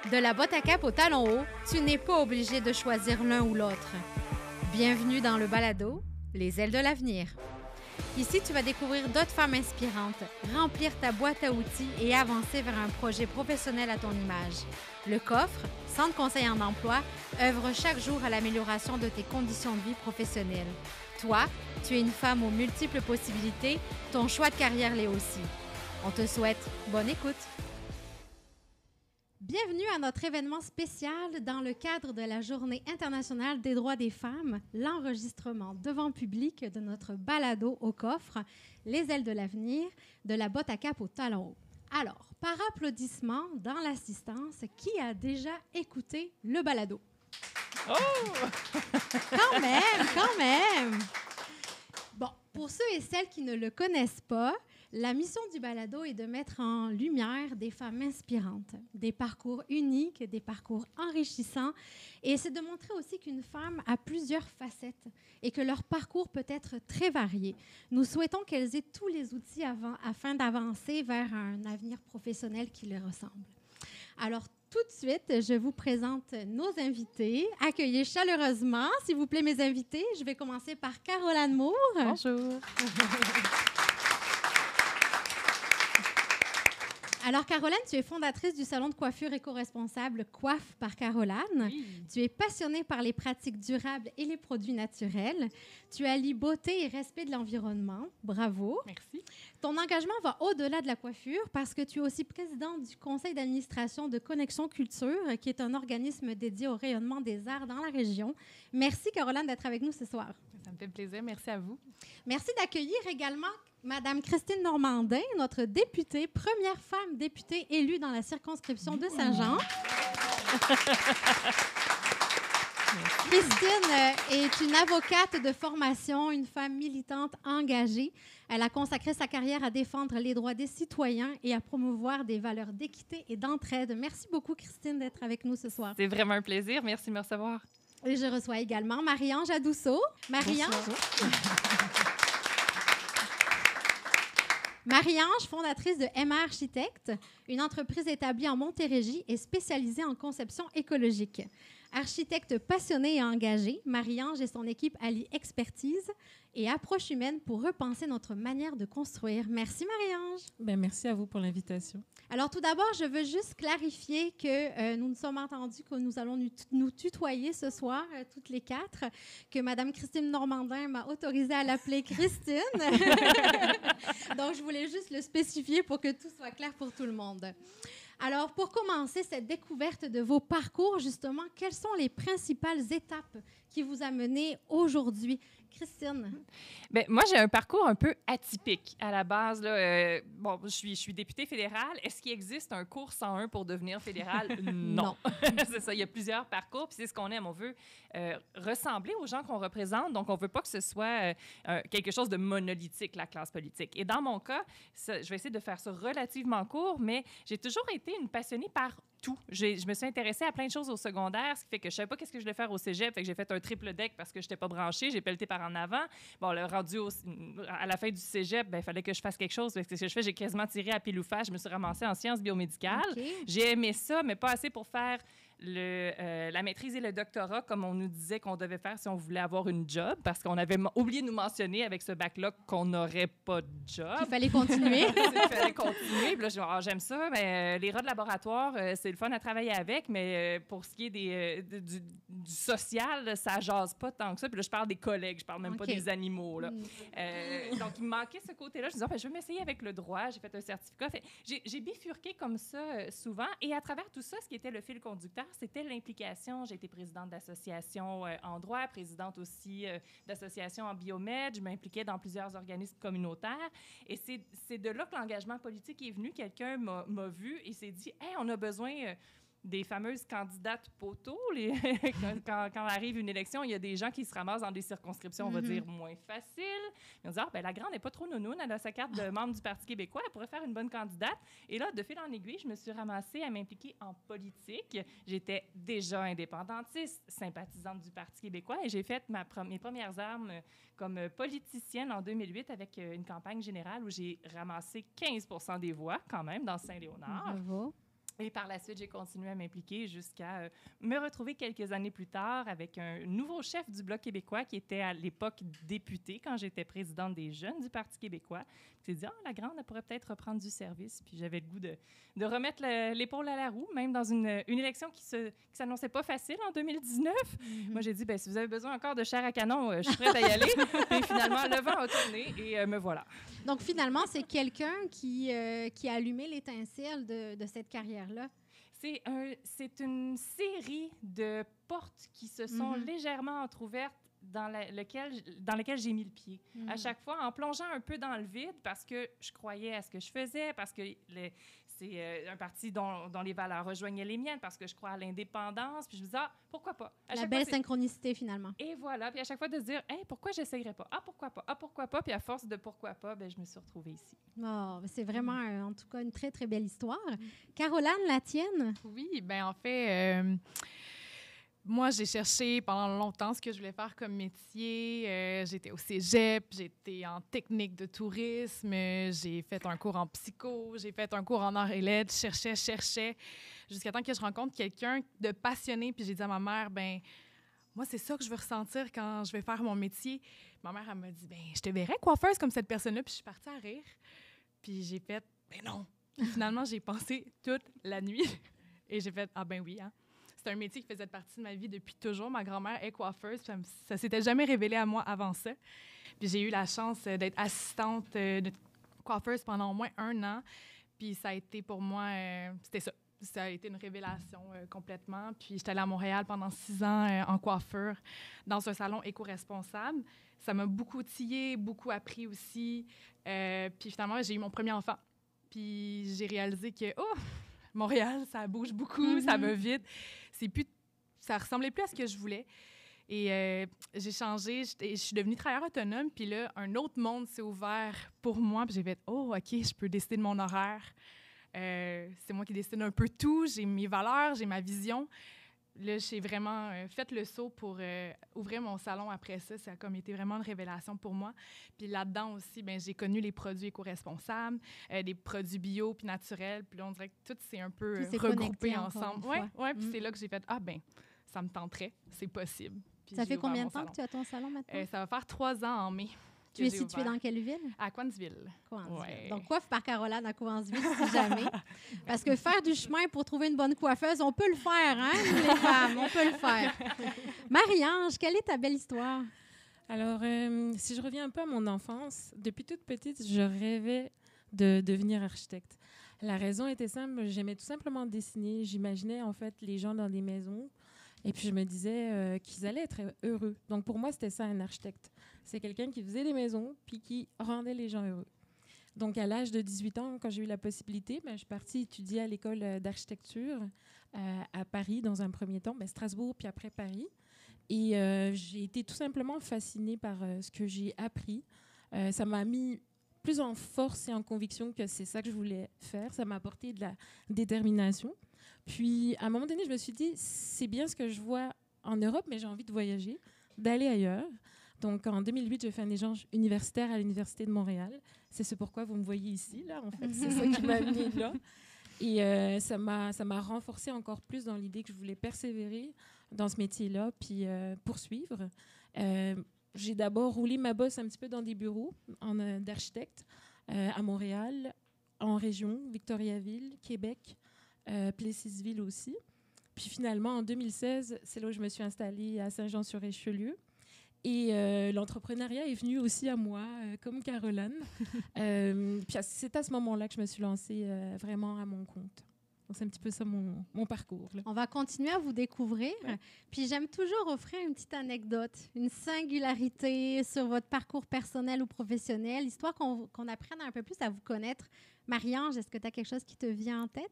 De la botte à cap au talon haut, tu n'es pas obligé de choisir l'un ou l'autre. Bienvenue dans le balado Les ailes de l'avenir. Ici, tu vas découvrir d'autres femmes inspirantes, remplir ta boîte à outils et avancer vers un projet professionnel à ton image. Le Coffre, Centre conseil en emploi, œuvre chaque jour à l'amélioration de tes conditions de vie professionnelles. Toi, tu es une femme aux multiples possibilités, ton choix de carrière l'est aussi. On te souhaite bonne écoute. Bienvenue à notre événement spécial dans le cadre de la Journée internationale des droits des femmes, l'enregistrement devant public de notre balado au coffre, Les ailes de l'avenir, de la botte à cap au talon haut. Alors, par applaudissement dans l'assistance, qui a déjà écouté le balado? Oh! Quand même! Bon, pour ceux et celles qui ne le connaissent pas, la mission du balado est de mettre en lumière des femmes inspirantes, des parcours uniques, des parcours enrichissants, et c'est de montrer aussi qu'une femme a plusieurs facettes et que leur parcours peut être très varié. Nous souhaitons qu'elles aient tous les outils afin d'avancer vers un avenir professionnel qui leur ressemble. Alors, tout de suite, je vous présente nos invités. Accueillez chaleureusement, s'il vous plaît, mes invités. Je vais commencer par Caroline Moore. Bonjour. Alors, Caroline, tu es fondatrice du salon de coiffure éco-responsable Coiffe par Caroline. Oui. Tu es passionnée par les pratiques durables et les produits naturels. Tu allies beauté et respect de l'environnement. Bravo. Merci. Ton engagement va au-delà de la coiffure parce que tu es aussi présidente du conseil d'administration de Connexion Culture, qui est un organisme dédié au rayonnement des arts dans la région. Merci, Caroline, d'être avec nous ce soir. Ça me fait plaisir. Merci à vous. Merci d'accueillir également Madame Christine Normandin, notre députée, première femme députée élue dans la circonscription de Saint-Jean. Christine est une avocate de formation, une femme militante engagée. Elle a consacré sa carrière à défendre les droits des citoyens et à promouvoir des valeurs d'équité et d'entraide. Merci beaucoup, Christine, d'être avec nous ce soir. C'est vraiment un plaisir. Merci de me recevoir. Et je reçois également Marie-Ange Adousseau. Marie-Ange. Marie-Ange, fondatrice de MR Architecte, une entreprise établie en Montérégie et spécialisée en conception écologique. Architecte passionnée et engagée, Marie-Ange et son équipe allient expertise et approche humaine pour repenser notre manière de construire. Merci Marie-Ange. Bien, merci à vous pour l'invitation. Alors tout d'abord, je veux juste clarifier que nous nous sommes entendus que nous allons nous tutoyer ce soir, toutes les quatre, que Mme Christine Normandin m'a autorisée à l'appeler Christine. Donc, je voulais juste le spécifier pour que tout soit clair pour tout le monde. Alors, pour commencer cette découverte de vos parcours, justement, quelles sont les principales étapes qui vous a mené aujourd'hui? Christine? Bien, moi, j'ai un parcours un peu atypique à la base. Là, bon, je suis députée fédérale. Est-ce qu'il existe un cours 101 pour devenir fédéral? Non. C'est ça, il y a plusieurs parcours, puis c'est ce qu'on aime. On veut ressembler aux gens qu'on représente, donc on ne veut pas que ce soit quelque chose de monolithique, la classe politique. Et dans mon cas, je vais essayer de faire ça relativement court, mais j'ai toujours été une passionnée par tout. Je me suis intéressée à plein de choses au secondaire, ce qui fait que je ne savais pas qu'est-ce que je voulais faire au cégep, fait que j'ai fait un triple deck parce que je n'étais pas branchée, j'ai pelleté par en avant. Bon, le rendu à la fin du cégep, il fallait que je fasse quelque chose. Ce que je fais, j'ai quasiment tiré à pile ou face. Je me suis ramassée en sciences biomédicales. Okay. J'ai aimé ça, mais pas assez pour faire la maîtrise et le doctorat, comme on nous disait qu'on devait faire si on voulait avoir une job, parce qu'on avait oublié de nous mentionner avec ce bac-là qu'on n'aurait pas de job. Il fallait continuer. Il fallait continuer. Puis là, j'aime ça, mais les rats de laboratoire, c'est le fun à travailler avec, mais pour ce qui est du social, ça jase pas tant que ça. Puis là, je parle des collègues, je parle même pas des animaux. Là. Donc, il me manquait ce côté-là. Je me disais, je vais m'essayer avec le droit. J'ai fait un certificat. J'ai bifurqué comme ça souvent. Et à travers tout ça, ce qui était le fil conducteur, c'était l'implication. J'ai été présidente d'associations en droit, présidente aussi d'associations en biomède. Je m'impliquais dans plusieurs organismes communautaires. Et c'est de là que l'engagement politique est venu. Quelqu'un m'a vu et s'est dit, hey, on a besoin des fameuses candidates poteaux. Quand arrive une élection, il y a des gens qui se ramassent dans des circonscriptions, on va dire, moins faciles. Ils ont dit, la grande n'est pas trop nounoune, elle a sa carte de membre du Parti québécois, elle pourrait faire une bonne candidate. Et là, de fil en aiguille, je me suis ramassée à m'impliquer en politique. J'étais déjà indépendantiste, sympathisante du Parti québécois, et j'ai fait mes premières armes comme politicienne en 2008 avec une campagne générale où j'ai ramassé 15 % des voix, quand même, dans Saint-Léonard. Bravo. Et par la suite, j'ai continué à m'impliquer jusqu'à me retrouver quelques années plus tard avec un nouveau chef du Bloc québécois qui était à l'époque député quand j'étais présidente des jeunes du Parti québécois. J'ai dit, la grande, elle pourrait peut-être reprendre du service. Puis j'avais le goût de remettre l'épaule à la roue, même dans une élection qui s'annonçait pas facile en 2019. Moi, j'ai dit, si vous avez besoin encore de chair à canon, je suis prête à y aller. Et finalement, le vent a tourné et me voilà. Donc, finalement, c'est quelqu'un qui a allumé l'étincelle de cette carrière-là. C'est une série de portes qui se sont légèrement entrouvertes dans lesquelles j'ai mis le pied. À chaque fois, en plongeant un peu dans le vide parce que je croyais à ce que je faisais, parce que c'est un parti dont les valeurs rejoignaient les miennes, parce que je crois à l'indépendance. Puis je me disais, pourquoi pas? La belle synchronicité, finalement. Et voilà. Puis à chaque fois, de se dire, pourquoi j'essayerais pas? Pourquoi pas? Pourquoi pas? Puis à force de pourquoi pas, je me suis retrouvée ici. C'est vraiment, en tout cas, une très, très belle histoire. Caroline, la tienne? Oui, en fait... moi, j'ai cherché pendant longtemps ce que je voulais faire comme métier. J'étais au cégep, j'étais en technique de tourisme, j'ai fait un cours en psycho, j'ai fait un cours en arts et lettres, je cherchais, jusqu'à temps que je rencontre quelqu'un de passionné. Puis j'ai dit à ma mère, moi, c'est ça que je veux ressentir quand je vais faire mon métier. Ma mère, elle m'a dit, je te verrais coiffeuse comme cette personne-là. Puis je suis partie à rire. Puis j'ai fait, non. Puis finalement, j'ai pensé toute la nuit. Et j'ai fait, oui, hein. C'est un métier qui faisait partie de ma vie depuis toujours. Ma grand-mère est coiffeuse. Ça ne s'était jamais révélé à moi avant ça. Puis j'ai eu la chance d'être assistante de coiffeuse pendant au moins 1 an. Puis ça a été pour moi, c'était ça. Ça a été une révélation complètement. Puis j'étais allée à Montréal pendant 6 ans en coiffure dans un salon éco-responsable. Ça m'a beaucoup outillée, beaucoup appris aussi. Puis finalement, j'ai eu mon premier enfant. Puis j'ai réalisé que, Montréal, ça bouge beaucoup, ça va vite. Ça ressemblait plus à ce que je voulais. Et j'ai changé, je suis devenue travailleuse autonome. Puis là, un autre monde s'est ouvert pour moi. Puis j'ai fait, OK, je peux décider de mon horaire. C'est moi qui décide un peu tout. J'ai mes valeurs, j'ai ma vision. Là, j'ai vraiment fait le saut pour ouvrir mon salon après ça. Ça a comme été vraiment une révélation pour moi. Puis là-dedans aussi, j'ai connu les produits éco-responsables, des produits bio puis naturels. Puis là, on dirait que tout s'est un peu regroupé ensemble. Oui, puis c'est là que j'ai fait, ça me tenterait, c'est possible. Puis ça fait combien de temps que tu as ton salon maintenant? Ça va faire 3 ans en mai. Tu es située dans quelle ville? À Cowansville. Ouais. Donc, coiffe par Caroline à Cowansville, si jamais. Parce que faire du chemin pour trouver une bonne coiffeuse, on peut le faire, hein, les femmes, on peut le faire. Marie-Ange, quelle est ta belle histoire? Alors, si je reviens un peu à mon enfance, depuis toute petite, je rêvais de devenir architecte. La raison était simple, j'aimais tout simplement dessiner. J'imaginais, en fait, les gens dans des maisons. Et puis, je me disais qu'ils allaient être heureux. Donc, pour moi, c'était ça, un architecte. C'est quelqu'un qui faisait des maisons puis qui rendait les gens heureux. Donc, à l'âge de 18 ans, quand j'ai eu la possibilité, je suis partie étudier à l'école d'architecture à Paris dans un premier temps, Strasbourg, puis après Paris. Et j'ai été tout simplement fascinée par ce que j'ai appris. Ça m'a mis plus en force et en conviction que c'est ça que je voulais faire. Ça m'a apporté de la détermination. Puis, à un moment donné, je me suis dit, c'est bien ce que je vois en Europe, mais j'ai envie de voyager, d'aller ailleurs. Donc, en 2008, j'ai fait un échange universitaire à l'Université de Montréal. C'est ce pourquoi vous me voyez ici, là, en fait. C'est ça qui m'a amenée là. Et ça m'a renforcée encore plus dans l'idée que je voulais persévérer dans ce métier-là, puis poursuivre. J'ai d'abord roulé ma bosse un petit peu dans des bureaux d'architectes à Montréal, en région, Victoriaville, Québec, Plessisville aussi. Puis finalement, en 2016, c'est là où je me suis installée à Saint-Jean-sur-Richelieu. Et l'entrepreneuriat est venu aussi à moi, comme Caroline. Puis c'est à ce moment-là que je me suis lancée vraiment à mon compte. Donc, c'est un petit peu ça mon parcours, là. On va continuer à vous découvrir. Ouais. Puis j'aime toujours offrir une petite anecdote, une singularité sur votre parcours personnel ou professionnel, histoire qu'on apprenne un peu plus à vous connaître. Marie-Ange, est-ce que tu as quelque chose qui te vient en tête?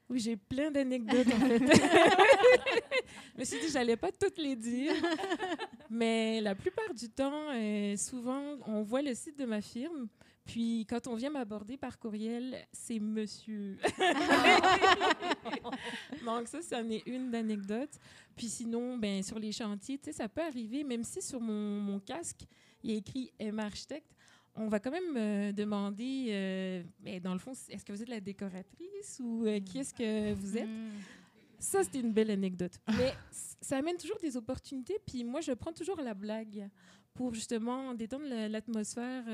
Oui, j'ai plein d'anecdotes, en fait. Je me suis dit que je n'allais pas toutes les dire. Mais la plupart du temps, souvent, on voit le site de ma firme. Puis, quand on vient m'aborder par courriel, c'est monsieur. Donc, ça en est une d'anecdote. Puis sinon, sur les chantiers, ça peut arriver, même si sur mon casque, il y a écrit « M Architecte », on va quand même demander, mais dans le fond, est-ce que vous êtes la décoratrice ou qui est-ce que vous êtes? Ça, c'était une belle anecdote. Mais ça amène toujours des opportunités. Puis moi, je prends toujours la blague pour justement détendre l'atmosphère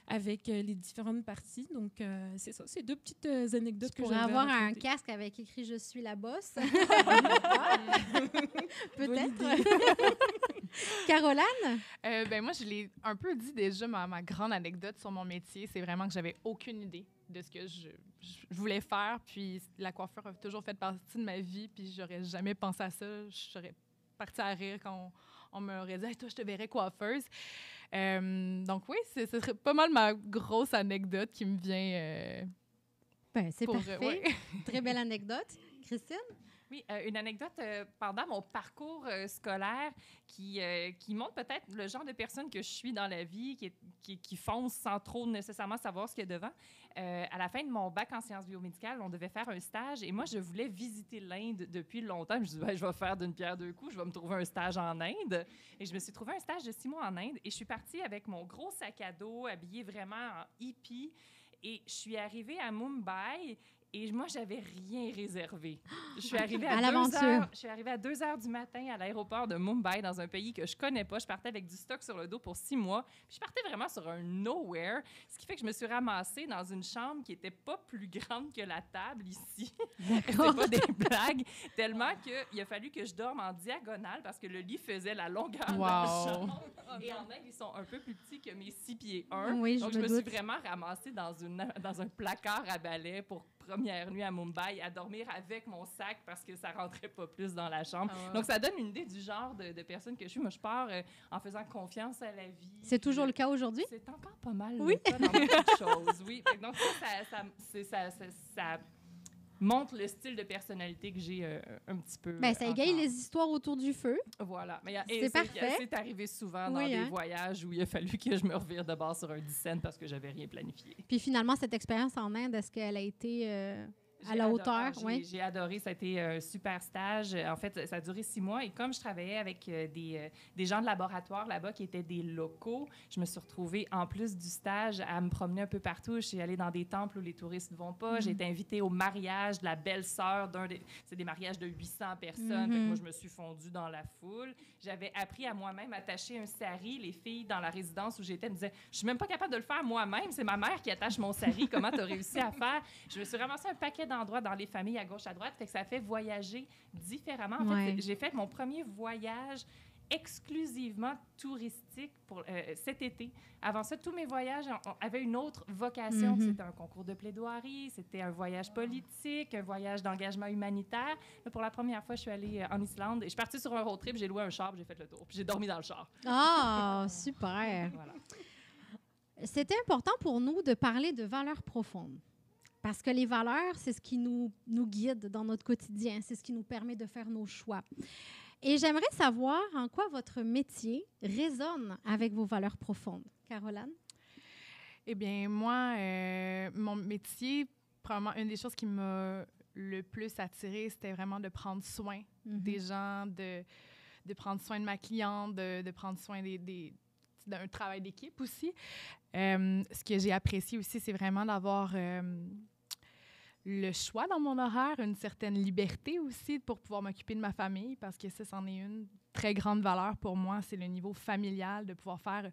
avec les différentes parties. Donc, c'est ça. C'est deux petites anecdotes que pour j'avais avoir à un raconter. casque avec écrit « Je suis la boss ». Peut-être. Caroline? Ben moi, je l'ai un peu dit déjà, ma grande anecdote sur mon métier, c'est vraiment que j'avais aucune idée de ce que je voulais faire. Puis la coiffure a toujours fait partie de ma vie, puis j'aurais jamais pensé à ça. Je serais partie à rire quand on m'aurait dit hey, « toi, je te verrais coiffeuse ». Donc oui, ce serait pas mal ma grosse anecdote qui me vient. C'est parfait. Ouais. Très belle anecdote. Christine? Oui, une anecdote pendant mon parcours scolaire qui montre peut-être le genre de personne que je suis dans la vie, qui fonce sans trop nécessairement savoir ce qu'il y a devant. À la fin de mon bac en sciences biomédicales, on devait faire un stage et moi, je voulais visiter l'Inde depuis longtemps. Je me suis dit, je vais faire d'une pierre deux coups, je vais me trouver un stage en Inde. Et je me suis trouvé un stage de 6 mois en Inde et je suis partie avec mon gros sac à dos, habillée vraiment en hippie. Et je suis arrivée à Mumbai et moi, j'avais rien réservé. Je suis arrivée à, 2 heures du matin à l'aéroport de Mumbai, dans un pays que je connais pas. Je partais avec du stock sur le dos pour 6 mois. Puis je partais vraiment sur un nowhere, ce qui fait que je me suis ramassée dans une chambre qui était pas plus grande que la table ici. C'est pas des blagues. Tellement qu'il a fallu que je dorme en diagonale parce que le lit faisait la longueur de la chambre. Et en Inde, ils sont un peu plus petits que mes 6 pieds 1. Oui, donc, je me suis vraiment ramassée dans un placard à balai pour première nuit à Mumbai, à dormir avec mon sac parce que ça rentrait pas plus dans la chambre. Donc, ça donne une idée du genre de personne que je suis. Moi, je pars en faisant confiance à la vie. C'est toujours le cas aujourd'hui? C'est encore pas mal le cas dans beaucoup de choses, oui. Donc, ça montre le style de personnalité que j'ai un petit peu. Ça égaye les histoires autour du feu. Voilà. Mais c'est parfait. C'est arrivé souvent dans des voyages où il a fallu que je me revire de bord sur un 10 cents parce que j'avais rien planifié. Puis finalement, cette expérience en Inde, est-ce qu'elle a été à la hauteur? J'ai adoré. Ça a été un super stage. En fait, ça a duré 6 mois. Et comme je travaillais avec des gens de laboratoire là-bas qui étaient des locaux, je me suis retrouvée, en plus du stage, à me promener un peu partout. Je suis allée dans des temples où les touristes ne vont pas. J'ai été invitée au mariage de la belle-sœur c'est des mariages de 800 personnes. Fait que moi, je me suis fondue dans la foule. J'avais appris à moi-même attacher un sari. Les filles dans la résidence où j'étais me disaient « Je suis même pas capable de le faire moi-même. C'est ma mère qui attache mon sari. Comment tu as réussi à faire? » Je me suis ramassée un paquet d'endroits dans les familles à gauche, à droite. Fait que ça fait voyager différemment. En fait, j'ai fait mon premier voyage exclusivement touristique pour cet été. Avant ça, tous mes voyages avaient une autre vocation. C'était un concours de plaidoirie, c'était un voyage politique, un voyage d'engagement humanitaire. Là, pour la première fois, je suis allée en Islande et je suis partie sur un road trip, j'ai loué un char, j'ai fait le tour, puis j'ai dormi dans le char. Ah, super! Voilà. C'était important pour nous de parler de valeurs profondes. Parce que les valeurs, c'est ce qui nous guide dans notre quotidien, c'est ce qui nous permet de faire nos choix. Et j'aimerais savoir en quoi votre métier résonne avec vos valeurs profondes. Caroline? Eh bien, moi, mon métier, probablement une des choses qui m'a le plus attirée, c'était vraiment de prendre soin des gens, de prendre soin de ma cliente, de prendre soin d'un travail d'équipe aussi. Ce que j'ai apprécié aussi, c'est vraiment d'avoir le choix dans mon horaire, une certaine liberté aussi pour pouvoir m'occuper de ma famille, parce que ça, c'en est une très grande valeur pour moi, c'est le niveau familial, de pouvoir faire,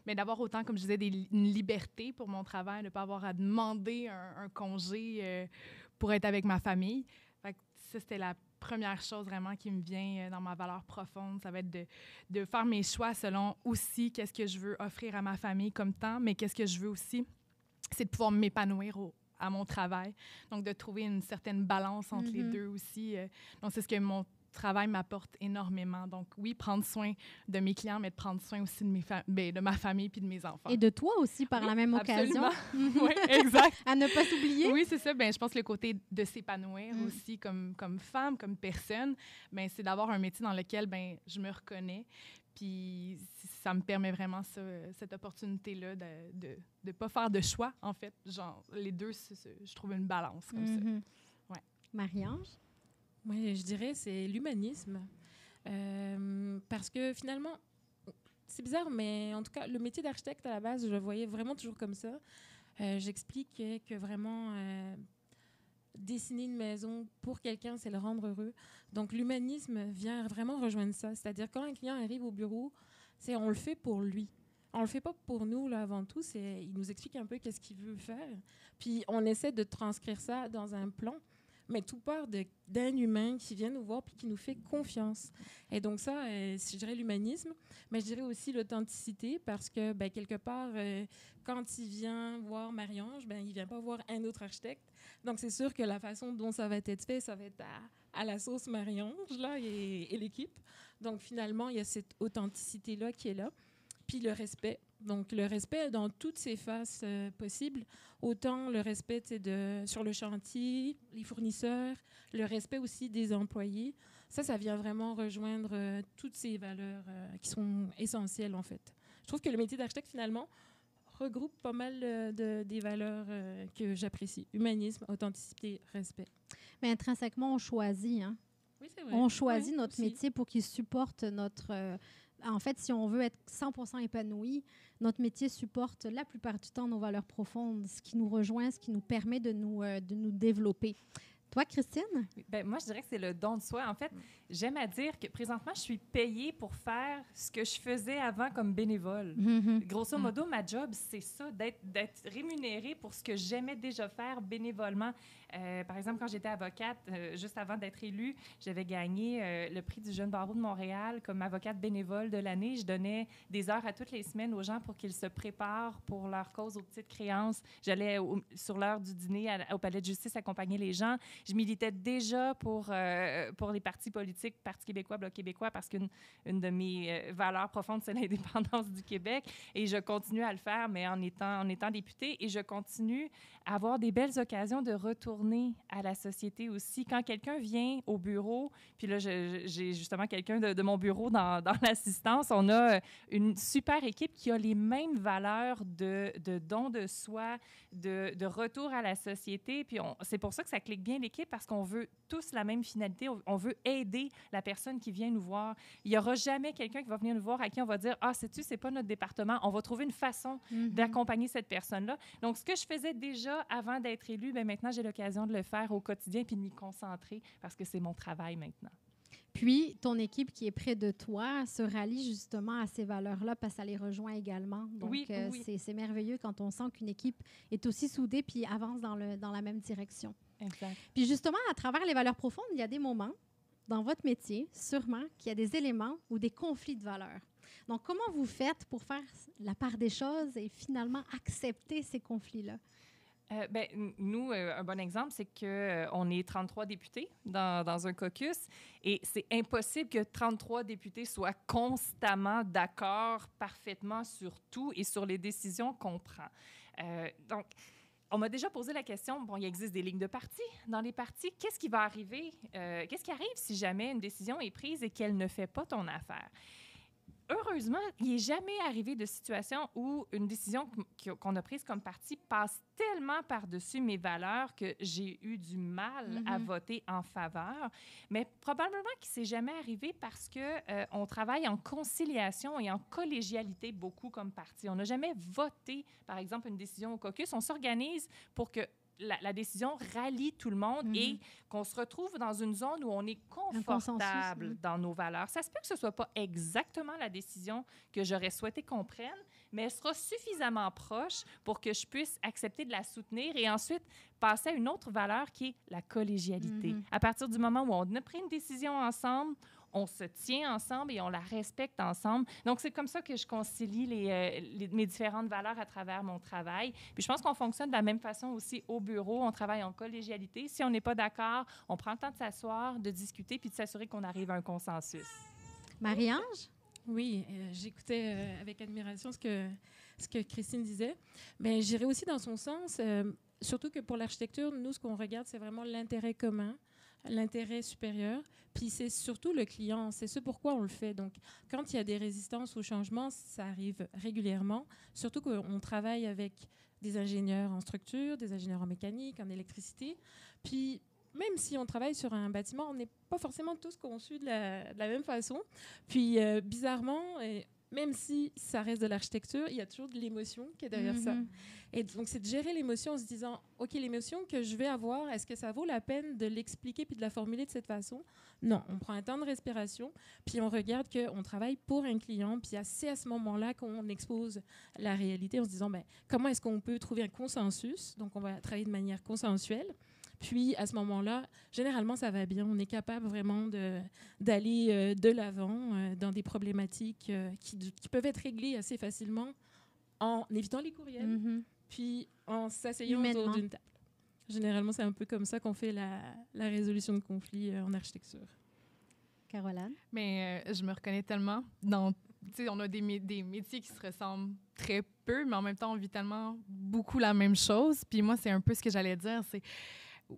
mais d'avoir autant, comme je disais, une liberté pour mon travail, de ne pas avoir à demander un congé pour être avec ma famille. Fait que ça, c'était la première chose vraiment qui me vient dans ma valeur profonde. Ça va être de faire mes choix selon aussi qu'est-ce que je veux offrir à ma famille comme temps, mais qu'est-ce que je veux aussi, c'est de pouvoir m'épanouir à mon travail. Donc, de trouver une certaine balance entre les deux aussi. Donc, c'est ce que mon travail m'apporte énormément. Donc, oui, prendre soin de mes clients, mais de prendre soin aussi de ma famille puis de mes enfants. Et de toi aussi, par la même occasion. Oui, exact. À ne pas s'oublier. Oui, c'est ça. Je pense que le côté de s'épanouir aussi comme femme, comme personne, c'est d'avoir un métier dans lequel je me reconnais. Puis ça me permet vraiment cette opportunité-là de ne pas faire de choix, en fait. Genre, les deux, je trouve une balance comme ça. Ouais. Marie-Ange? Moi, je dirais c'est l'humanisme. Parce que finalement, c'est bizarre, mais en tout cas, le métier d'architecte, à la base, je le voyais vraiment toujours comme ça. J'expliquais que vraiment, dessiner une maison pour quelqu'un, c'est le rendre heureux. Donc, l'humanisme vient vraiment rejoindre ça. C'est-à-dire, quand un client arrive au bureau, on le fait pour lui. On le fait pas pour nous, là, avant tout. Il nous explique un peu qu'est-ce qu'il veut faire. Puis, on essaie de transcrire ça dans un plan. Mais tout part d'un humain qui vient nous voir puis qui nous fait confiance. Et donc ça, je dirais l'humanisme, mais je dirais aussi l'authenticité parce que, quelque part, quand il vient voir Marie-Ange, il ne vient pas voir un autre architecte. Donc, c'est sûr que la façon dont ça va être fait, ça va être à la sauce Marie-Ange là, et l'équipe. Donc, finalement, il y a cette authenticité-là qui est là. Puis le respect. Donc, le respect dans toutes ses faces possibles. Autant le respect sur le chantier, les fournisseurs, le respect aussi des employés. Ça vient vraiment rejoindre toutes ces valeurs qui sont essentielles, en fait. Je trouve que le métier d'architecte, finalement, regroupe pas mal des valeurs que j'apprécie. Humanisme, authenticité, respect. Mais intrinsèquement, on choisit. Hein? Oui, c'est vrai. On choisit notre métier pour qu'il supporte notre... en fait, si on veut être 100% épanoui, notre métier supporte la plupart du temps nos valeurs profondes, ce qui nous rejoint, ce qui nous permet de nous développer. Toi, Christine? Moi, je dirais que c'est le don de soi. En fait, j'aime à dire que présentement, je suis payée pour faire ce que je faisais avant comme bénévole. Grosso modo, ma job, c'est ça, d'être rémunérée pour ce que j'aimais déjà faire bénévolement. Par exemple, quand j'étais avocate, juste avant d'être élue, j'avais gagné le prix du Jeune Barreau de Montréal comme avocate bénévole de l'année. Je donnais des heures à toutes les semaines aux gens pour qu'ils se préparent pour leur cause aux petites créances. J'allais sur l'heure du dîner au Palais de justice accompagner les gens. Je militais déjà pour les partis politiques, Parti québécois, Bloc québécois, parce qu'une de mes valeurs profondes, c'est l'indépendance du Québec. Et je continue à le faire, mais en étant députée. Et je continue à avoir des belles occasions de retourner à la société aussi. Quand quelqu'un vient au bureau, puis là, j'ai justement quelqu'un de mon bureau dans l'assistance, on a une super équipe qui a les mêmes valeurs de don de soi, de retour à la société. Puis c'est pour ça que ça clique bien l'équipe, parce qu'on veut tous la même finalité. On veut aider la personne qui vient nous voir. Il n'y aura jamais quelqu'un qui va venir nous voir à qui on va dire « Ah, sais-tu, c'est pas notre département. » On va trouver une façon d'accompagner cette personne-là. Donc, ce que je faisais déjà avant d'être élue, maintenant, j'ai l'occasion de le faire au quotidien puis de m'y concentrer parce que c'est mon travail maintenant. Puis, ton équipe qui est près de toi se rallie justement à ces valeurs-là parce que ça les rejoint également. Donc, oui. C'est merveilleux quand on sent qu'une équipe est aussi soudée puis avance dans la même direction. Exact. Puis justement, à travers les valeurs profondes, il y a des moments dans votre métier, sûrement, qu'il y a des éléments ou des conflits de valeurs. Donc, comment vous faites pour faire la part des choses et finalement accepter ces conflits-là? Nous, un bon exemple, c'est qu'on est 33 députés dans un caucus et c'est impossible que 33 députés soient constamment d'accord parfaitement sur tout et sur les décisions qu'on prend. Donc, on m'a déjà posé la question, il existe des lignes de parti. Dans les partis, qu'est-ce qui va arriver? Qu'est-ce qui arrive si jamais une décision est prise et qu'elle ne fait pas ton affaire? Heureusement, il n'est jamais arrivé de situation où une décision qu'on a prise comme parti passe tellement par-dessus mes valeurs que j'ai eu du mal à voter en faveur. Mais probablement qu'il ne s'est jamais arrivé parce qu'on travaille en conciliation et en collégialité beaucoup comme parti. On n'a jamais voté, par exemple, une décision au caucus. On s'organise pour que la décision rallie tout le monde et qu'on se retrouve dans une zone où on est confortable dans nos valeurs. Ça se peut que ce ne soit pas exactement la décision que j'aurais souhaité qu'on prenne, mais elle sera suffisamment proche pour que je puisse accepter de la soutenir et ensuite passer à une autre valeur qui est la collégialité. À partir du moment où on a pris une décision ensemble, on se tient ensemble et on la respecte ensemble. Donc, c'est comme ça que je concilie mes différentes valeurs à travers mon travail. Puis, je pense qu'on fonctionne de la même façon aussi au bureau. On travaille en collégialité. Si on n'est pas d'accord, on prend le temps de s'asseoir, de discuter puis de s'assurer qu'on arrive à un consensus. Marie-Ange? Oui, j'écoutais avec admiration ce que Christine disait. Mais j'irais aussi dans son sens, surtout que pour l'architecture, nous, ce qu'on regarde, c'est vraiment l'intérêt commun, l'intérêt supérieur, puis c'est surtout le client, c'est ce pourquoi on le fait. Donc, quand il y a des résistances au changement, ça arrive régulièrement, surtout qu'on travaille avec des ingénieurs en structure, des ingénieurs en mécanique, en électricité, puis même si on travaille sur un bâtiment, on n'est pas forcément tous conçus de la même façon. Puis, bizarrement, même si ça reste de l'architecture, il y a toujours de l'émotion qui est derrière ça. Et donc, c'est de gérer l'émotion en se disant, OK, l'émotion que je vais avoir, est-ce que ça vaut la peine de l'expliquer puis de la formuler de cette façon? Non, on prend un temps de respiration, puis on regarde qu'on travaille pour un client, puis c'est à ce moment-là qu'on expose la réalité en se disant, comment est-ce qu'on peut trouver un consensus? Donc, on va travailler de manière consensuelle. Puis, à ce moment-là, généralement, ça va bien. On est capable vraiment d'aller de l'avant dans des problématiques qui peuvent être réglées assez facilement en évitant les courriels, puis en s'asseyant autour d'une table. Généralement, c'est un peu comme ça qu'on fait la résolution de conflits en architecture. Caroline? Mais je me reconnais tellement dans... Tu sais, on a des métiers qui se ressemblent très peu, mais en même temps, on vit tellement beaucoup la même chose. Puis moi, c'est un peu ce que j'allais dire, c'est...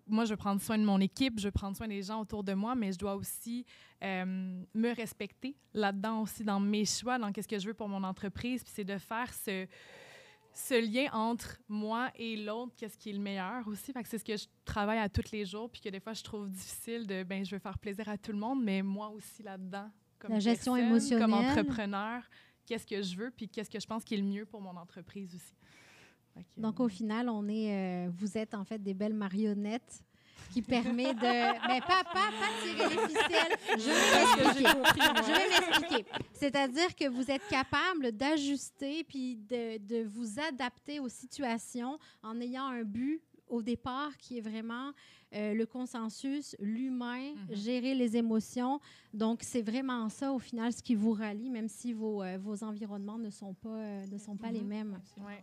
Moi, je veux prendre soin de mon équipe, je veux prendre soin des gens autour de moi, mais je dois aussi me respecter là-dedans aussi, dans mes choix, dans qu'est-ce que je veux pour mon entreprise. Puis c'est de faire ce lien entre moi et l'autre, qu'est-ce qui est le meilleur aussi. Fait que c'est ce que je travaille à tous les jours, puis que des fois, je trouve difficile de, je veux faire plaisir à tout le monde, mais moi aussi là-dedans, comme la gestion personne, émotionnelle, comme entrepreneur, qu'est-ce que je veux, puis qu'est-ce que je pense qui est le mieux pour mon entreprise aussi. Donc, au final, vous êtes en fait des belles marionnettes qui permet de... Mais pas tirer les ficelles. Je vais m'expliquer. C'est-à-dire que vous êtes capable d'ajuster puis de vous adapter aux situations en ayant un but au départ qui est vraiment le consensus, l'humain, gérer les émotions. Donc, c'est vraiment ça, au final, ce qui vous rallie, même si vos environnements ne sont pas les mêmes. Ouais.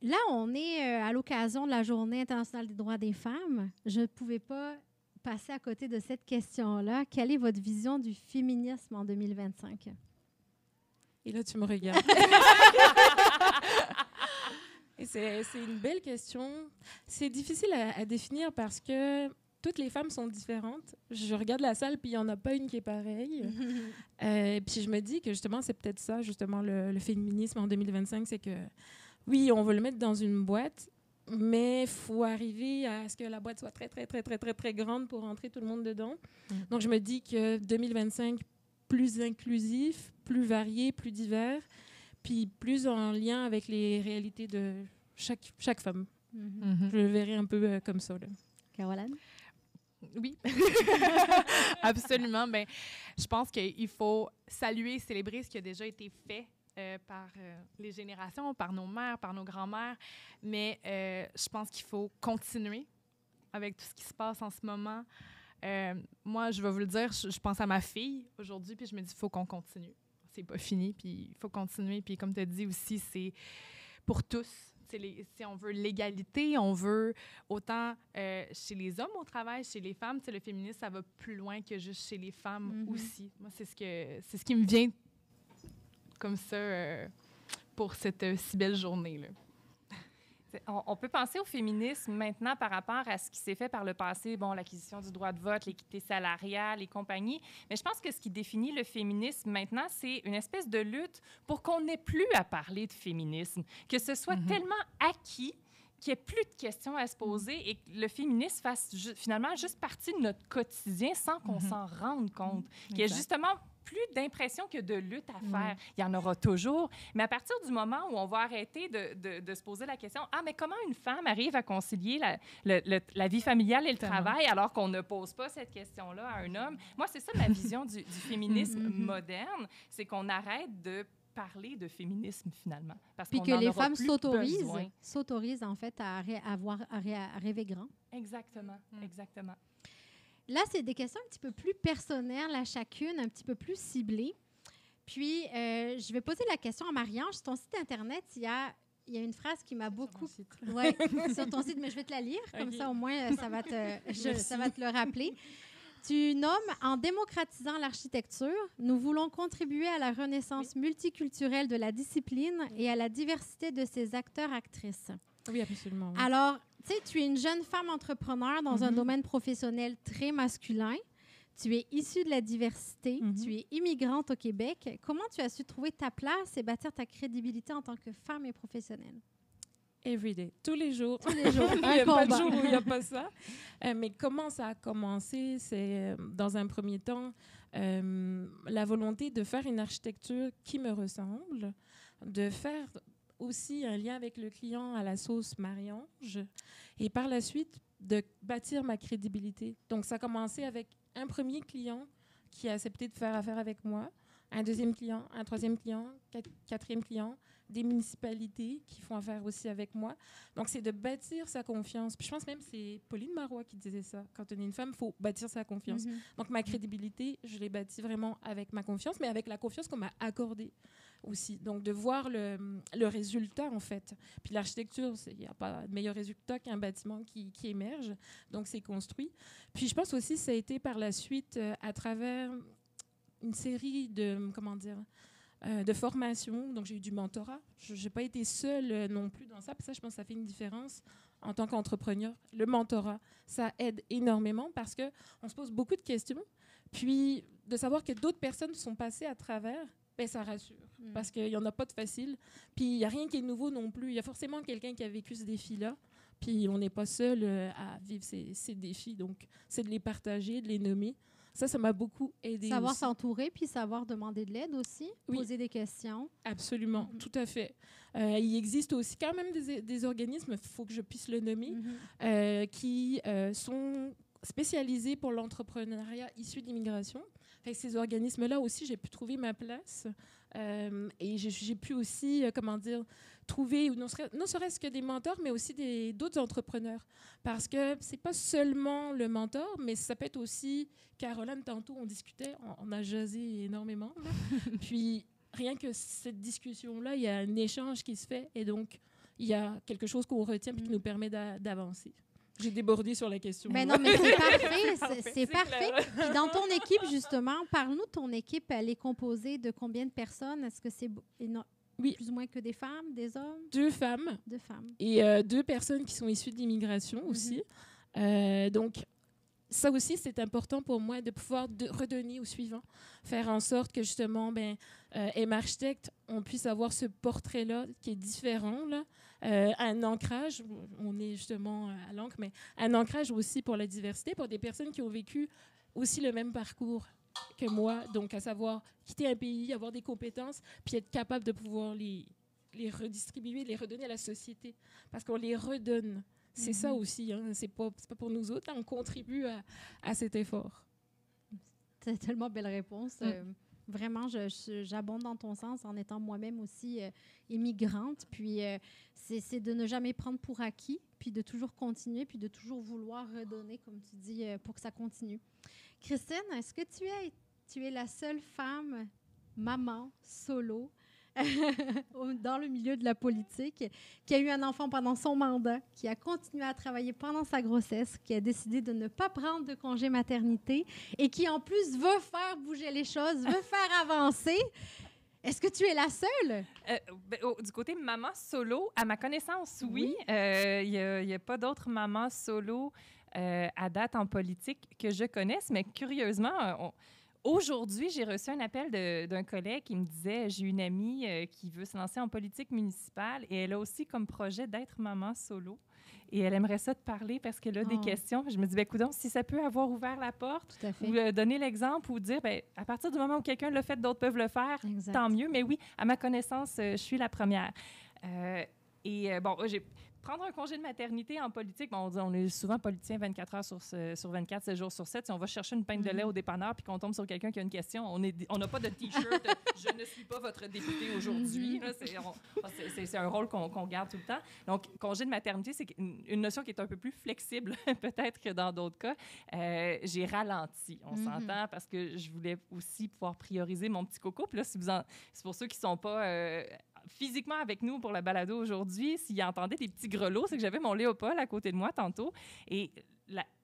Là, on est à l'occasion de la Journée internationale des droits des femmes. Je ne pouvais pas passer à côté de cette question-là. Quelle est votre vision du féminisme en 2025? Et là, tu me regardes. Et c'est une belle question. C'est difficile à définir parce que toutes les femmes sont différentes. Je regarde la salle, puis il n'y en a pas une qui est pareille. Puis je me dis que justement, c'est peut-être ça, justement, le féminisme en 2025, c'est que oui, on veut le mettre dans une boîte, mais il faut arriver à ce que la boîte soit très, très, très, très, très, très grande pour rentrer tout le monde dedans. Donc, je me dis que 2025, plus inclusif, plus varié, plus divers, puis plus en lien avec les réalités de chaque femme. Je le verrai un peu comme ça. Là. Caroline? Oui, absolument. Je pense qu'il faut saluer, célébrer ce qui a déjà été fait par les générations, par nos mères, par nos grands-mères. Mais je pense qu'il faut continuer avec tout ce qui se passe en ce moment. Moi, je vais vous le dire, je pense à ma fille aujourd'hui, puis je me dis, il faut qu'on continue. C'est pas fini, puis il faut continuer. Puis comme tu as dit aussi, c'est pour tous. Si on veut l'égalité, on veut autant chez les hommes au travail, chez les femmes. Le féminisme, ça va plus loin que juste chez les femmes aussi. Moi, c'est ce qui me vient comme ça pour cette si belle journée-là. On peut penser au féminisme maintenant par rapport à ce qui s'est fait par le passé, l'acquisition du droit de vote, l'équité salariale et compagnie. Mais je pense que ce qui définit le féminisme maintenant, c'est une espèce de lutte pour qu'on n'ait plus à parler de féminisme, que ce soit tellement acquis qu'il n'y ait plus de questions à se poser et que le féminisme fasse finalement juste partie de notre quotidien sans qu'on s'en rende compte. Qu'il y ait justement plus d'impression que de lutte à faire. Il y en aura toujours. Mais à partir du moment où on va arrêter de se poser la question, mais comment une femme arrive à concilier la vie familiale et le travail alors qu'on ne pose pas cette question-là à un homme? Moi, c'est ça ma vision du féminisme moderne, c'est qu'on arrête de parler de féminisme finalement. Puis que les femmes s'autorisent en fait à rêver grand. Exactement, exactement. Là, c'est des questions un petit peu plus personnelles à chacune, un petit peu plus ciblées. Puis, je vais poser la question à Marie-Ange. Sur ton site Internet, il y a une phrase qui m'a beaucoup... Oui, sur ton site, mais je vais te la lire. Comme ça, au moins, ça va te le rappeler. Tu nommes « En démocratisant l'architecture, nous voulons contribuer à la renaissance multiculturelle de la discipline et à la diversité de ses acteurs-actrices. » Oui, absolument. Oui. Alors, tu sais, tu es une jeune femme entrepreneur dans un domaine professionnel très masculin. Tu es issue de la diversité. Tu es immigrante au Québec. Comment tu as su trouver ta place et bâtir ta crédibilité en tant que femme et professionnelle? every day, tous les jours. Tous les jours, Il n'y un a pas de combat. jour où il n'y a pas ça. Mais comment ça a commencé? C'est, dans un premier temps, la volonté de faire une architecture qui me ressemble, de faire aussi un lien avec le client à la sauce Marie-Ange, et par la suite, de bâtir ma crédibilité. Donc, ça a commencé avec un premier client qui a accepté de faire affaire avec moi, un deuxième client, un troisième client, quatrième client, des municipalités qui font affaire aussi avec moi. Donc, c'est de bâtir sa confiance. Puis je pense même que c'est Pauline Marois qui disait ça. Quand on est une femme, il faut bâtir sa confiance. Donc, ma crédibilité, je l'ai bâtie vraiment avec ma confiance, mais avec la confiance qu'on m'a accordée aussi. Donc, de voir le résultat, en fait. Puis l'architecture, il n'y a pas de meilleur résultat qu'un bâtiment qui émerge. Donc, c'est construit. Puis je pense aussi que ça a été par la suite, à travers une série de, de formations. Donc, j'ai eu du mentorat. Je n'ai pas été seule non plus dans ça. Puis ça, je pense que ça fait une différence en tant qu'entrepreneur. Le mentorat, ça aide énormément parce qu'on se pose beaucoup de questions. Puis, de savoir que d'autres personnes sont passées à travers, ben, ça rassure. Parce qu'il n'y en a pas de facile. Puis, il n'y a rien qui est nouveau non plus. Il y a forcément quelqu'un qui a vécu ce défi-là. Puis, on n'est pas seul à vivre ces défis. Donc, c'est de les partager, de les nommer. Ça m'a beaucoup aidé. Savoir aussi. S'entourer, puis savoir demander de l'aide aussi, Oui. poser des questions. Absolument, tout à fait. Il existe aussi quand même des organismes, il faut que je puisse le nommer, qui sont spécialisés pour l'entrepreneuriat issu d'immigration. Ces organismes-là aussi, j'ai pu trouver ma place et j'ai pu aussi, trouver, non serait-ce que des mentors, mais aussi d'autres entrepreneurs. Parce que c'est pas seulement le mentor, mais ça peut être aussi, Caroline, tantôt, on discutait, on a jasé énormément. Là. Puis, rien que cette discussion-là, il y a un échange qui se fait et donc, il y a quelque chose qu'on retient et qui nous permet d'avancer. J'ai débordé sur la question. Mais non, mais c'est parfait. C'est parfait. Puis dans ton équipe, justement, parle-nous de ton équipe. Elle est composée de combien de personnes? Est-ce que c'est plus ou moins que des femmes, des hommes? 2 femmes. 2 femmes. Et 2 personnes qui sont issues d'immigration aussi. Donc, ça aussi, c'est important pour moi de pouvoir redonner au suivant. Faire en sorte que, justement, M-Architecte, on puisse avoir ce portrait-là qui est différent, là. Un ancrage, on est justement à l'encre, mais un ancrage aussi pour la diversité, pour des personnes qui ont vécu aussi le même parcours que moi, donc à savoir quitter un pays, avoir des compétences, puis être capable de pouvoir les redistribuer, les redonner à la société, parce qu'on les redonne. C'est ça aussi, hein, c'est pas pour nous autres, on contribue à cet effort. C'est tellement belle réponse. Vraiment, j'abonde dans ton sens en étant moi-même aussi immigrante. Puis, c'est de ne jamais prendre pour acquis, puis de toujours continuer, puis de toujours vouloir redonner, comme tu dis, pour que ça continue. Christine, est-ce que tu es la seule femme, maman, solo, dans le milieu de la politique, qui a eu un enfant pendant son mandat, qui a continué à travailler pendant sa grossesse, qui a décidé de ne pas prendre de congé maternité et qui, en plus, veut faire bouger les choses, veut faire avancer? Est-ce que tu es la seule? Du côté maman solo, à ma connaissance, oui. Il n'y a pas d'autres mamans solo à date en politique que je connaisse, mais curieusement, aujourd'hui, j'ai reçu un appel d'un collègue qui me disait, j'ai une amie qui veut se lancer en politique municipale et elle a aussi comme projet d'être maman solo. Et elle aimerait ça te parler parce qu'elle a des questions. Je me dis, coudonc, si ça peut avoir ouvert la porte ou donner l'exemple ou dire, à partir du moment où quelqu'un l'a fait, d'autres peuvent le faire, tant mieux. Mais oui, à ma connaissance, je suis la première. Prendre un congé de maternité en politique, on est souvent politicien 24 heures sur 24, 7 jours sur 7. Si on va chercher une pinte de lait au dépanneur puis qu'on tombe sur quelqu'un qui a une question, on n'a pas de T-shirt « Je ne suis pas votre député aujourd'hui ». C'est un rôle qu'on garde tout le temps. Donc, congé de maternité, c'est une notion qui est un peu plus flexible peut-être que dans d'autres cas. J'ai ralenti, on s'entend, parce que je voulais aussi pouvoir prioriser mon petit coco. Puis là, c'est pour ceux qui ne sont pas... physiquement avec nous pour la balado aujourd'hui, s'il entendait des petits grelots, c'est que j'avais mon Léopold à côté de moi tantôt. Et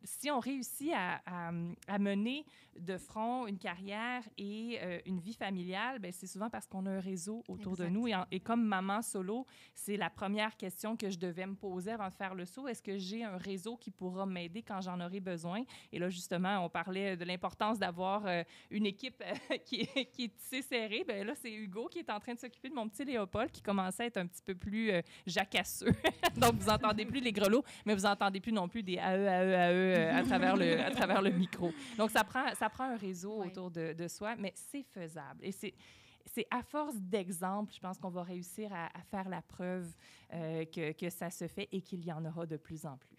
si on réussit à mener de front une carrière et une vie familiale, bien, c'est souvent parce qu'on a un réseau autour de nous. Et comme maman solo, c'est la première question que je devais me poser avant de faire le saut. Est-ce que j'ai un réseau qui pourra m'aider quand j'en aurai besoin? Et là, justement, on parlait de l'importance d'avoir une équipe qui est tissée serrée. Bien, là, c'est Hugo qui est en train de s'occuper de mon petit Léopold qui commençait à être un petit peu plus jacasseux. Donc, vous n'entendez plus les grelots, mais vous n'entendez plus non plus des AE à travers le micro. Donc, ça prend un réseau autour de soi, mais c'est faisable. Et c'est à force d'exemples, je pense qu'on va réussir à faire la preuve que ça se fait et qu'il y en aura de plus en plus.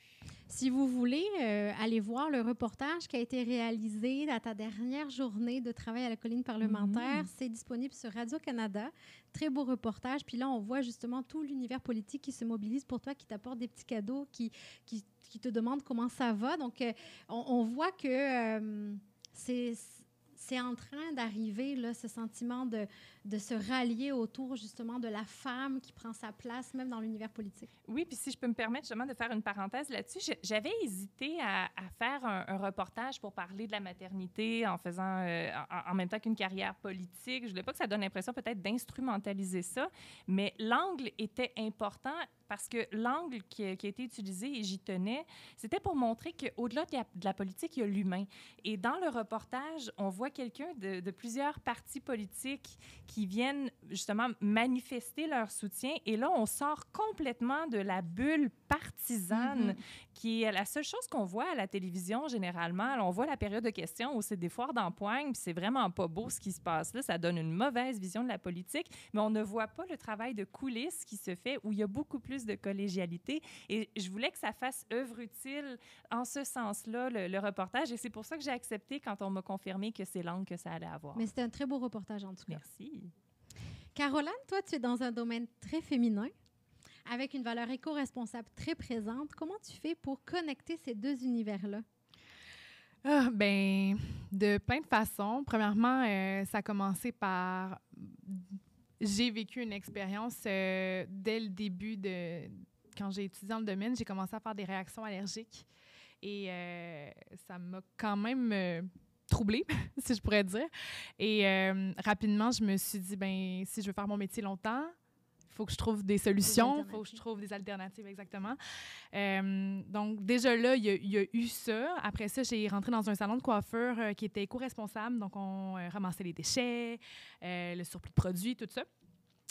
Si vous voulez aller voir le reportage qui a été réalisé à ta dernière journée de travail à la colline parlementaire, c'est disponible sur Radio-Canada. Très beau reportage. Puis là, on voit justement tout l'univers politique qui se mobilise pour toi, qui t'apporte des petits cadeaux, qui te demande comment ça va. Donc, on voit que c'est en train d'arriver, là, ce sentiment de se rallier autour, justement, de la femme qui prend sa place, même dans l'univers politique. Oui, puis si je peux me permettre, justement, de faire une parenthèse là-dessus, j'avais hésité à faire un reportage pour parler de la maternité en faisant, en même temps qu'une carrière politique. Je voulais pas que ça donne l'impression peut-être d'instrumentaliser ça, mais l'angle était important parce que l'angle qui a été utilisé, et j'y tenais, c'était pour montrer qu'au-delà de la politique, il y a l'humain. Et dans le reportage, on voit quelqu'un de plusieurs partis politiques qui viennent justement manifester leur soutien. Et là, on sort complètement de la bulle partisane, qui est la seule chose qu'on voit à la télévision généralement. Alors, on voit la période de questions où c'est des foires d'empoigne, puis c'est vraiment pas beau ce qui se passe là. Ça donne une mauvaise vision de la politique, mais on ne voit pas le travail de coulisses qui se fait, où il y a beaucoup plus de collégialité. Et je voulais que ça fasse œuvre utile en ce sens-là, le reportage. Et c'est pour ça que j'ai accepté quand on m'a confirmé que c'est l'angle que ça allait avoir. Mais c'était un très beau reportage, en tout cas. Merci. Caroline, toi, tu es dans un domaine très féminin, avec une valeur éco-responsable très présente. Comment tu fais pour connecter ces deux univers-là? Ben, de plein de façons. Premièrement, ça a commencé par... J'ai vécu une expérience dès le début quand j'ai étudié dans le domaine, j'ai commencé à faire des réactions allergiques. Et ça m'a quand même troublée, si je pourrais dire. Et rapidement, je me suis dit, ben si je veux faire mon métier longtemps, il faut que je trouve des solutions, il faut que je trouve des alternatives, exactement. Donc, déjà là, il y a eu ça. Après ça, j'ai rentré dans un salon de coiffure qui était éco-responsable. Donc, on ramassait les déchets, le surplus de produits, tout ça.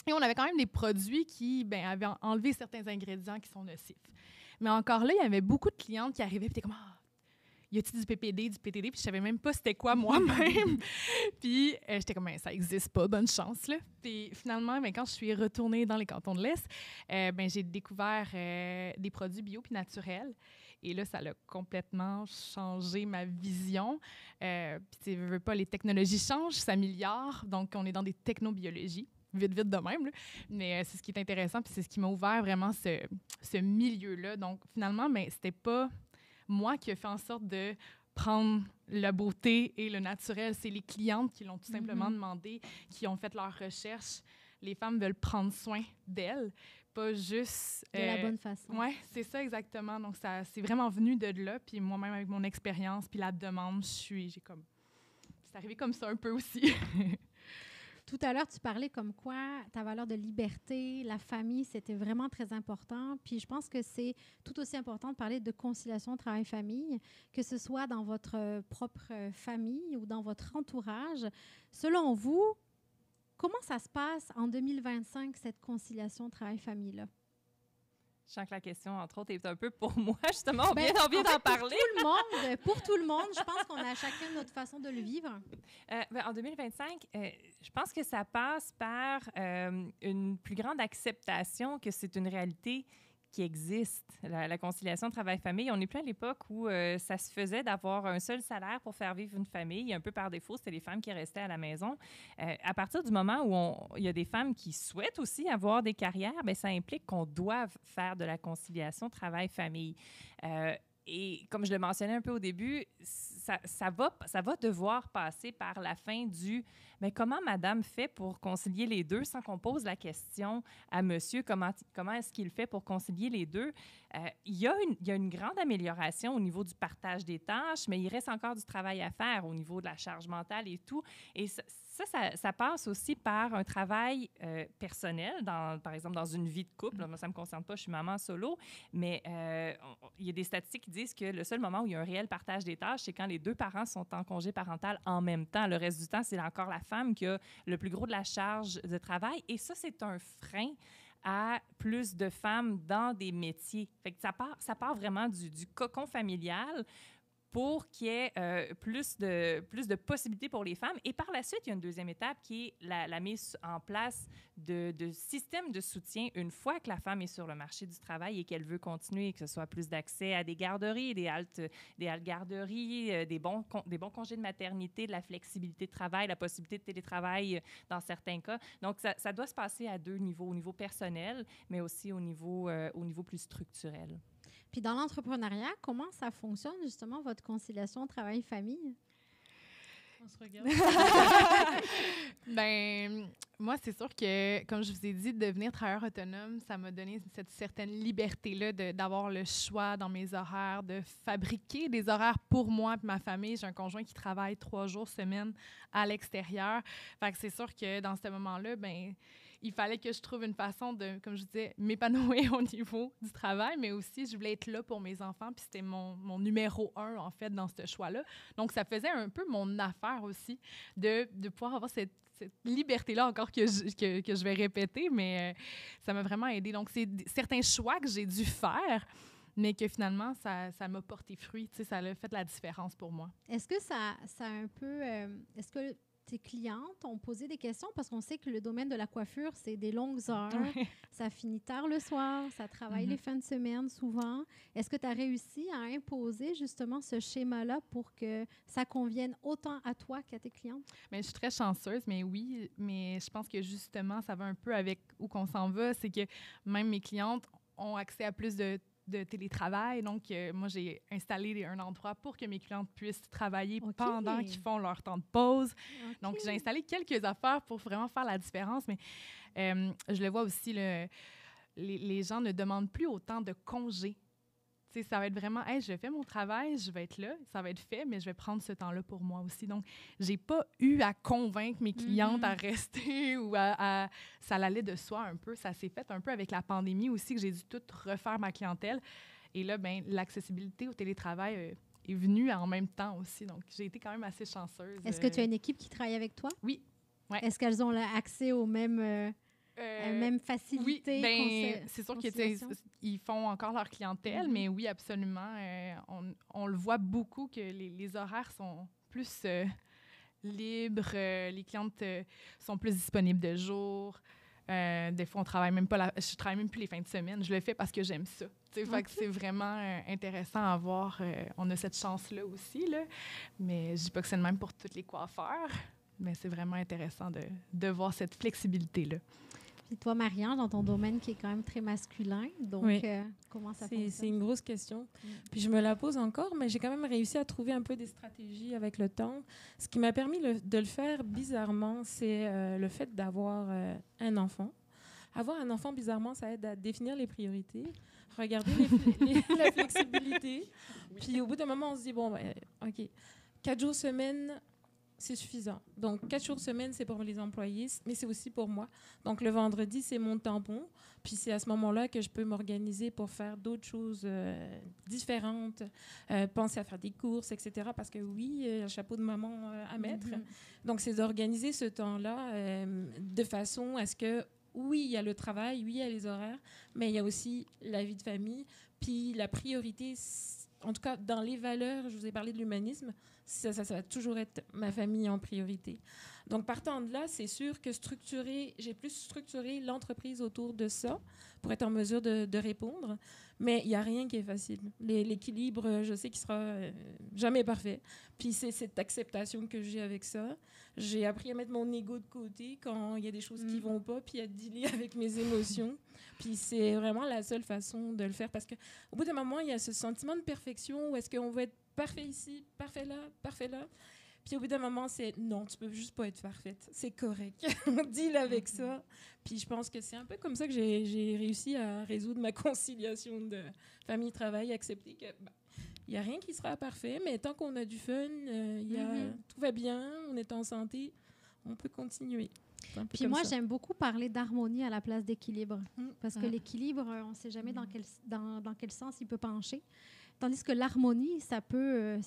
Et on avait quand même des produits qui avaient enlevé certains ingrédients qui sont nocifs. Mais encore là, il y avait beaucoup de clientes qui arrivaient et étaient comme « Ah, y a-t-il du PPD, du PTD? » Puis je savais même pas c'était quoi moi-même. Puis j'étais comme « Ça existe pas, bonne chance. » là. Puis finalement, quand je suis retournée dans les cantons de l'Est, j'ai découvert des produits bio puis naturels. Et là, ça a complètement changé ma vision. Puis tu veux pas, les technologies changent, s'améliorent. Donc, on est dans des technobiologies. Vite de même. Là. Mais c'est ce qui est intéressant, puis c'est ce qui m'a ouvert vraiment ce milieu-là. Donc, finalement, c'était pas moi qui ai fait en sorte de prendre la beauté et le naturel. C'est les clientes qui l'ont tout simplement demandé, qui ont fait leurs recherches. Les femmes veulent prendre soin d'elles, pas juste... de la bonne façon. Oui, c'est ça exactement. Donc, c'est vraiment venu de là. Puis moi-même, avec mon expérience, puis la demande, c'est arrivé comme ça un peu aussi. Tout à l'heure, tu parlais comme quoi ta valeur de liberté, la famille, c'était vraiment très important. Puis je pense que c'est tout aussi important de parler de conciliation travail-famille, que ce soit dans votre propre famille ou dans votre entourage. Selon vous, comment ça se passe en 2025, cette conciliation travail-famille-là? Je sens que la question, entre autres, est un peu pour moi, justement. On vient d'en parler. Pour tout le monde, je pense qu'on a chacun notre façon de le vivre. En 2025, je pense que ça passe par une plus grande acceptation que c'est une réalité qui existe, la conciliation travail-famille. On n'est plus à l'époque où ça se faisait d'avoir un seul salaire pour faire vivre une famille. Un peu par défaut, c'était les femmes qui restaient à la maison. À partir du moment où il y a des femmes qui souhaitent aussi avoir des carrières, ça implique qu'on doive faire de la conciliation travail-famille. Et comme je le mentionnais un peu au début, ça va devoir passer par la fin mais comment madame fait pour concilier les deux sans qu'on pose la question à monsieur, comment est-ce qu'il fait pour concilier les deux? Il y a une grande amélioration au niveau du partage des tâches, mais il reste encore du travail à faire au niveau de la charge mentale et tout. Et ça passe aussi par un travail personnel, par exemple dans une vie de couple. Moi, ça ne me concerne pas, je suis maman solo, mais il y a des statistiques qui disent que le seul moment où il y a un réel partage des tâches, c'est quand les deux parents sont en congé parental en même temps. Le reste du temps, c'est encore la femme qui a le plus gros de la charge de travail. Et ça, c'est un frein à plus de femmes dans des métiers. Fait que ça part vraiment du cocon familial pour qu'il y ait plus de possibilités pour les femmes. Et par la suite, il y a une deuxième étape qui est la mise en place de systèmes de soutien une fois que la femme est sur le marché du travail et qu'elle veut continuer, que ce soit plus d'accès à des garderies, des haltes garderies, des bons congés de maternité, de la flexibilité de travail, la possibilité de télétravail dans certains cas. Donc, ça doit se passer à deux niveaux, au niveau personnel, mais aussi au niveau plus structurel. Puis dans l'entrepreneuriat, comment ça fonctionne justement, votre conciliation travail-famille? On se regarde. Ben, moi, c'est sûr que, comme je vous ai dit, devenir travailleur autonome, ça m'a donné cette certaine liberté-là d'avoir le choix dans mes horaires, de fabriquer des horaires pour moi et ma famille. J'ai un conjoint qui travaille 3 jours semaine à l'extérieur. Fait que c'est sûr que dans ce moment-là, ben, il fallait que je trouve une façon de, comme je disais, m'épanouir au niveau du travail, mais aussi, je voulais être là pour mes enfants, puis c'était mon numéro 1, en fait, dans ce choix-là. Donc, ça faisait un peu mon affaire aussi de pouvoir avoir cette liberté-là encore que je vais répéter, mais ça m'a vraiment aidée. Donc, c'est certains choix que j'ai dû faire, mais que finalement, ça m'a porté fruit. Tu sais, ça a fait la différence pour moi. Est-ce que ça a un peu... est-ce que tes clientes ont posé des questions? Parce qu'on sait que le domaine de la coiffure, c'est des longues heures. Ça finit tard le soir. Ça travaille les fins de semaine souvent. Est-ce que tu as réussi à imposer justement ce schéma-là pour que ça convienne autant à toi qu'à tes clientes? Bien, je suis très chanceuse, mais oui. Mais je pense que justement, ça va un peu avec où qu'on s'en va. C'est que même mes clientes ont accès à plus de télétravail. Donc, moi, j'ai installé un endroit pour que mes clientes puissent travailler pendant qu'ils font leur temps de pause. Donc, j'ai installé quelques affaires pour vraiment faire la différence. Mais je le vois aussi, les gens ne demandent plus autant de congés. Tu sais, ça va être vraiment, hey, je fais mon travail, je vais être là, ça va être fait, mais je vais prendre ce temps-là pour moi aussi. Donc, j'ai pas eu à convaincre mes clientes à rester ou ça allait de soi un peu. Ça s'est fait un peu avec la pandémie aussi, que j'ai dû tout refaire ma clientèle. Et là, ben, l'accessibilité au télétravail est venue en même temps aussi. Donc, j'ai été quand même assez chanceuse. Est-ce que tu as une équipe qui travaille avec toi? Oui. Ouais. Est-ce qu'elles ont accès aux mêmes facilités? Oui, ben, c'est sûr qu'ils font encore leur clientèle, mais oui, absolument. On le voit beaucoup que les horaires sont plus libres, les clientes sont plus disponibles de jour. Des fois, je travaille même plus les fins de semaine. Je le fais parce que j'aime ça. Fait que c'est vraiment intéressant à voir. On a cette chance-là aussi, là. Mais je dis pas que c'est le même pour tous les coiffeurs, mais c'est vraiment intéressant de voir cette flexibilité-là. Puis toi, Marie-Ange, dans ton domaine qui est quand même très masculin, donc comment ça fonctionne? C'est une grosse question. Puis je me la pose encore, mais j'ai quand même réussi à trouver un peu des stratégies avec le temps. Ce qui m'a permis de le faire bizarrement, c'est le fait d'avoir un enfant. Avoir un enfant, bizarrement, ça aide à définir les priorités, regarder la flexibilité. Puis au bout d'un moment, on se dit, bon, ben, OK, 4 jours semaine, c'est suffisant. Donc, 4 jours semaine, c'est pour les employés, mais c'est aussi pour moi. Donc, le vendredi, c'est mon tampon. Puis, c'est à ce moment-là que je peux m'organiser pour faire d'autres choses différentes, penser à faire des courses, etc. Parce que oui, un chapeau de maman à mettre. Donc, c'est d'organiser ce temps-là de façon à ce que, oui, il y a le travail, oui, il y a les horaires, mais il y a aussi la vie de famille. Puis, la priorité, en tout cas, dans les valeurs, je vous ai parlé de l'humanisme, ça va toujours être ma famille en priorité. Donc, partant de là, c'est sûr que j'ai plus structuré l'entreprise autour de ça pour être en mesure de répondre. Mais il n'y a rien qui est facile. L'équilibre, je sais qu'il sera jamais parfait. Puis c'est cette acceptation que j'ai avec ça. J'ai appris à mettre mon ego de côté quand il y a des choses qui ne vont pas, puis à dealer avec mes émotions. Puis c'est vraiment la seule façon de le faire. Parce qu'au bout d'un moment, il y a ce sentiment de perfection où est-ce qu'on veut être parfait ici, parfait là, parfait là. Puis au bout d'un moment, c'est non, tu peux juste pas être parfaite. C'est correct. On deal avec ça. Puis je pense que c'est un peu comme ça que j'ai réussi à résoudre ma conciliation de famille-travail, accepter que il n'y a rien qui sera parfait, mais tant qu'on a du fun, tout va bien, on est en santé, on peut continuer. Puis moi, j'aime beaucoup parler d'harmonie à la place d'équilibre. Parce que l'équilibre, on ne sait jamais dans quel sens il peut pencher. Tandis que l'harmonie, ça peut,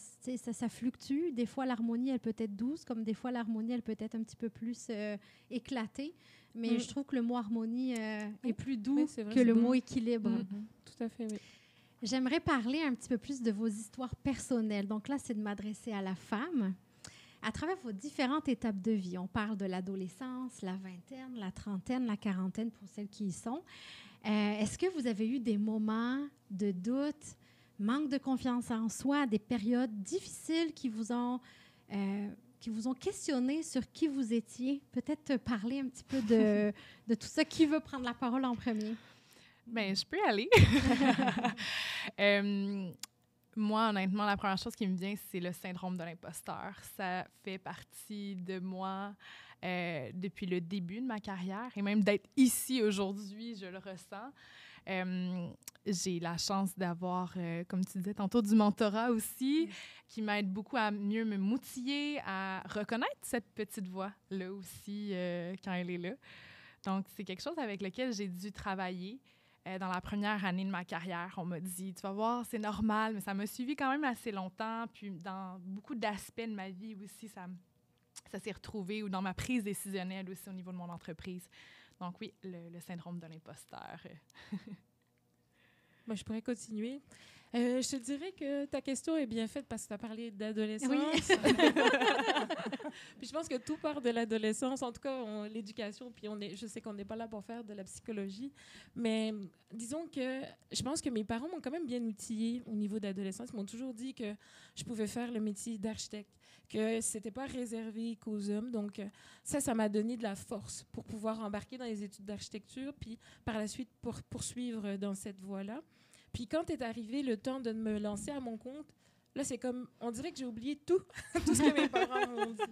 ça fluctue. Des fois, l'harmonie, elle peut être douce, comme des fois, l'harmonie, elle peut être un petit peu plus éclatée. Mais je trouve que le mot harmonie est plus doux que le mot équilibre. Tout à fait, oui. J'aimerais parler un petit peu plus de vos histoires personnelles. Donc là, c'est de m'adresser à la femme. À travers vos différentes étapes de vie, on parle de l'adolescence, la vingtaine, la trentaine, la quarantaine pour celles qui y sont. Est-ce que vous avez eu des moments de doute, manque de confiance en soi, des périodes difficiles qui vous ont questionné sur qui vous étiez? Peut-être parler un petit peu de tout ça. Qui veut prendre la parole en premier? Bien, je peux y aller. Moi, honnêtement, la première chose qui me vient, c'est le syndrome de l'imposteur. Ça fait partie de moi depuis le début de ma carrière. Et même d'être ici aujourd'hui, je le ressens. J'ai la chance d'avoir, comme tu disais tantôt, du mentorat aussi, qui m'aide beaucoup à mieux me m'outiller, à reconnaître cette petite voix-là aussi quand elle est là. Donc, c'est quelque chose avec lequel j'ai dû travailler. Dans la première année de ma carrière, on m'a dit « Tu vas voir, c'est normal », mais ça m'a suivi quand même assez longtemps. Puis dans beaucoup d'aspects de ma vie aussi, ça s'est retrouvé, ou dans ma prise décisionnelle aussi au niveau de mon entreprise. Donc oui, le syndrome de l'imposteur. Moi, je pourrais continuer. Je te dirais que ta question est bien faite parce que tu as parlé d'adolescence. Oui. Puis je pense que tout part de l'adolescence, en tout cas l'éducation. Puis je sais qu'on n'est pas là pour faire de la psychologie, mais disons que je pense que mes parents m'ont quand même bien outillée au niveau d'adolescence. Ils m'ont toujours dit que je pouvais faire le métier d'architecte, que c'était pas réservé qu'aux hommes. Donc ça m'a donné de la force pour pouvoir embarquer dans les études d'architecture, puis par la suite pour poursuivre dans cette voie-là. Puis quand est arrivé le temps de me lancer à mon compte, là, c'est comme, on dirait que j'ai oublié tout, tout ce que mes parents m'ont dit.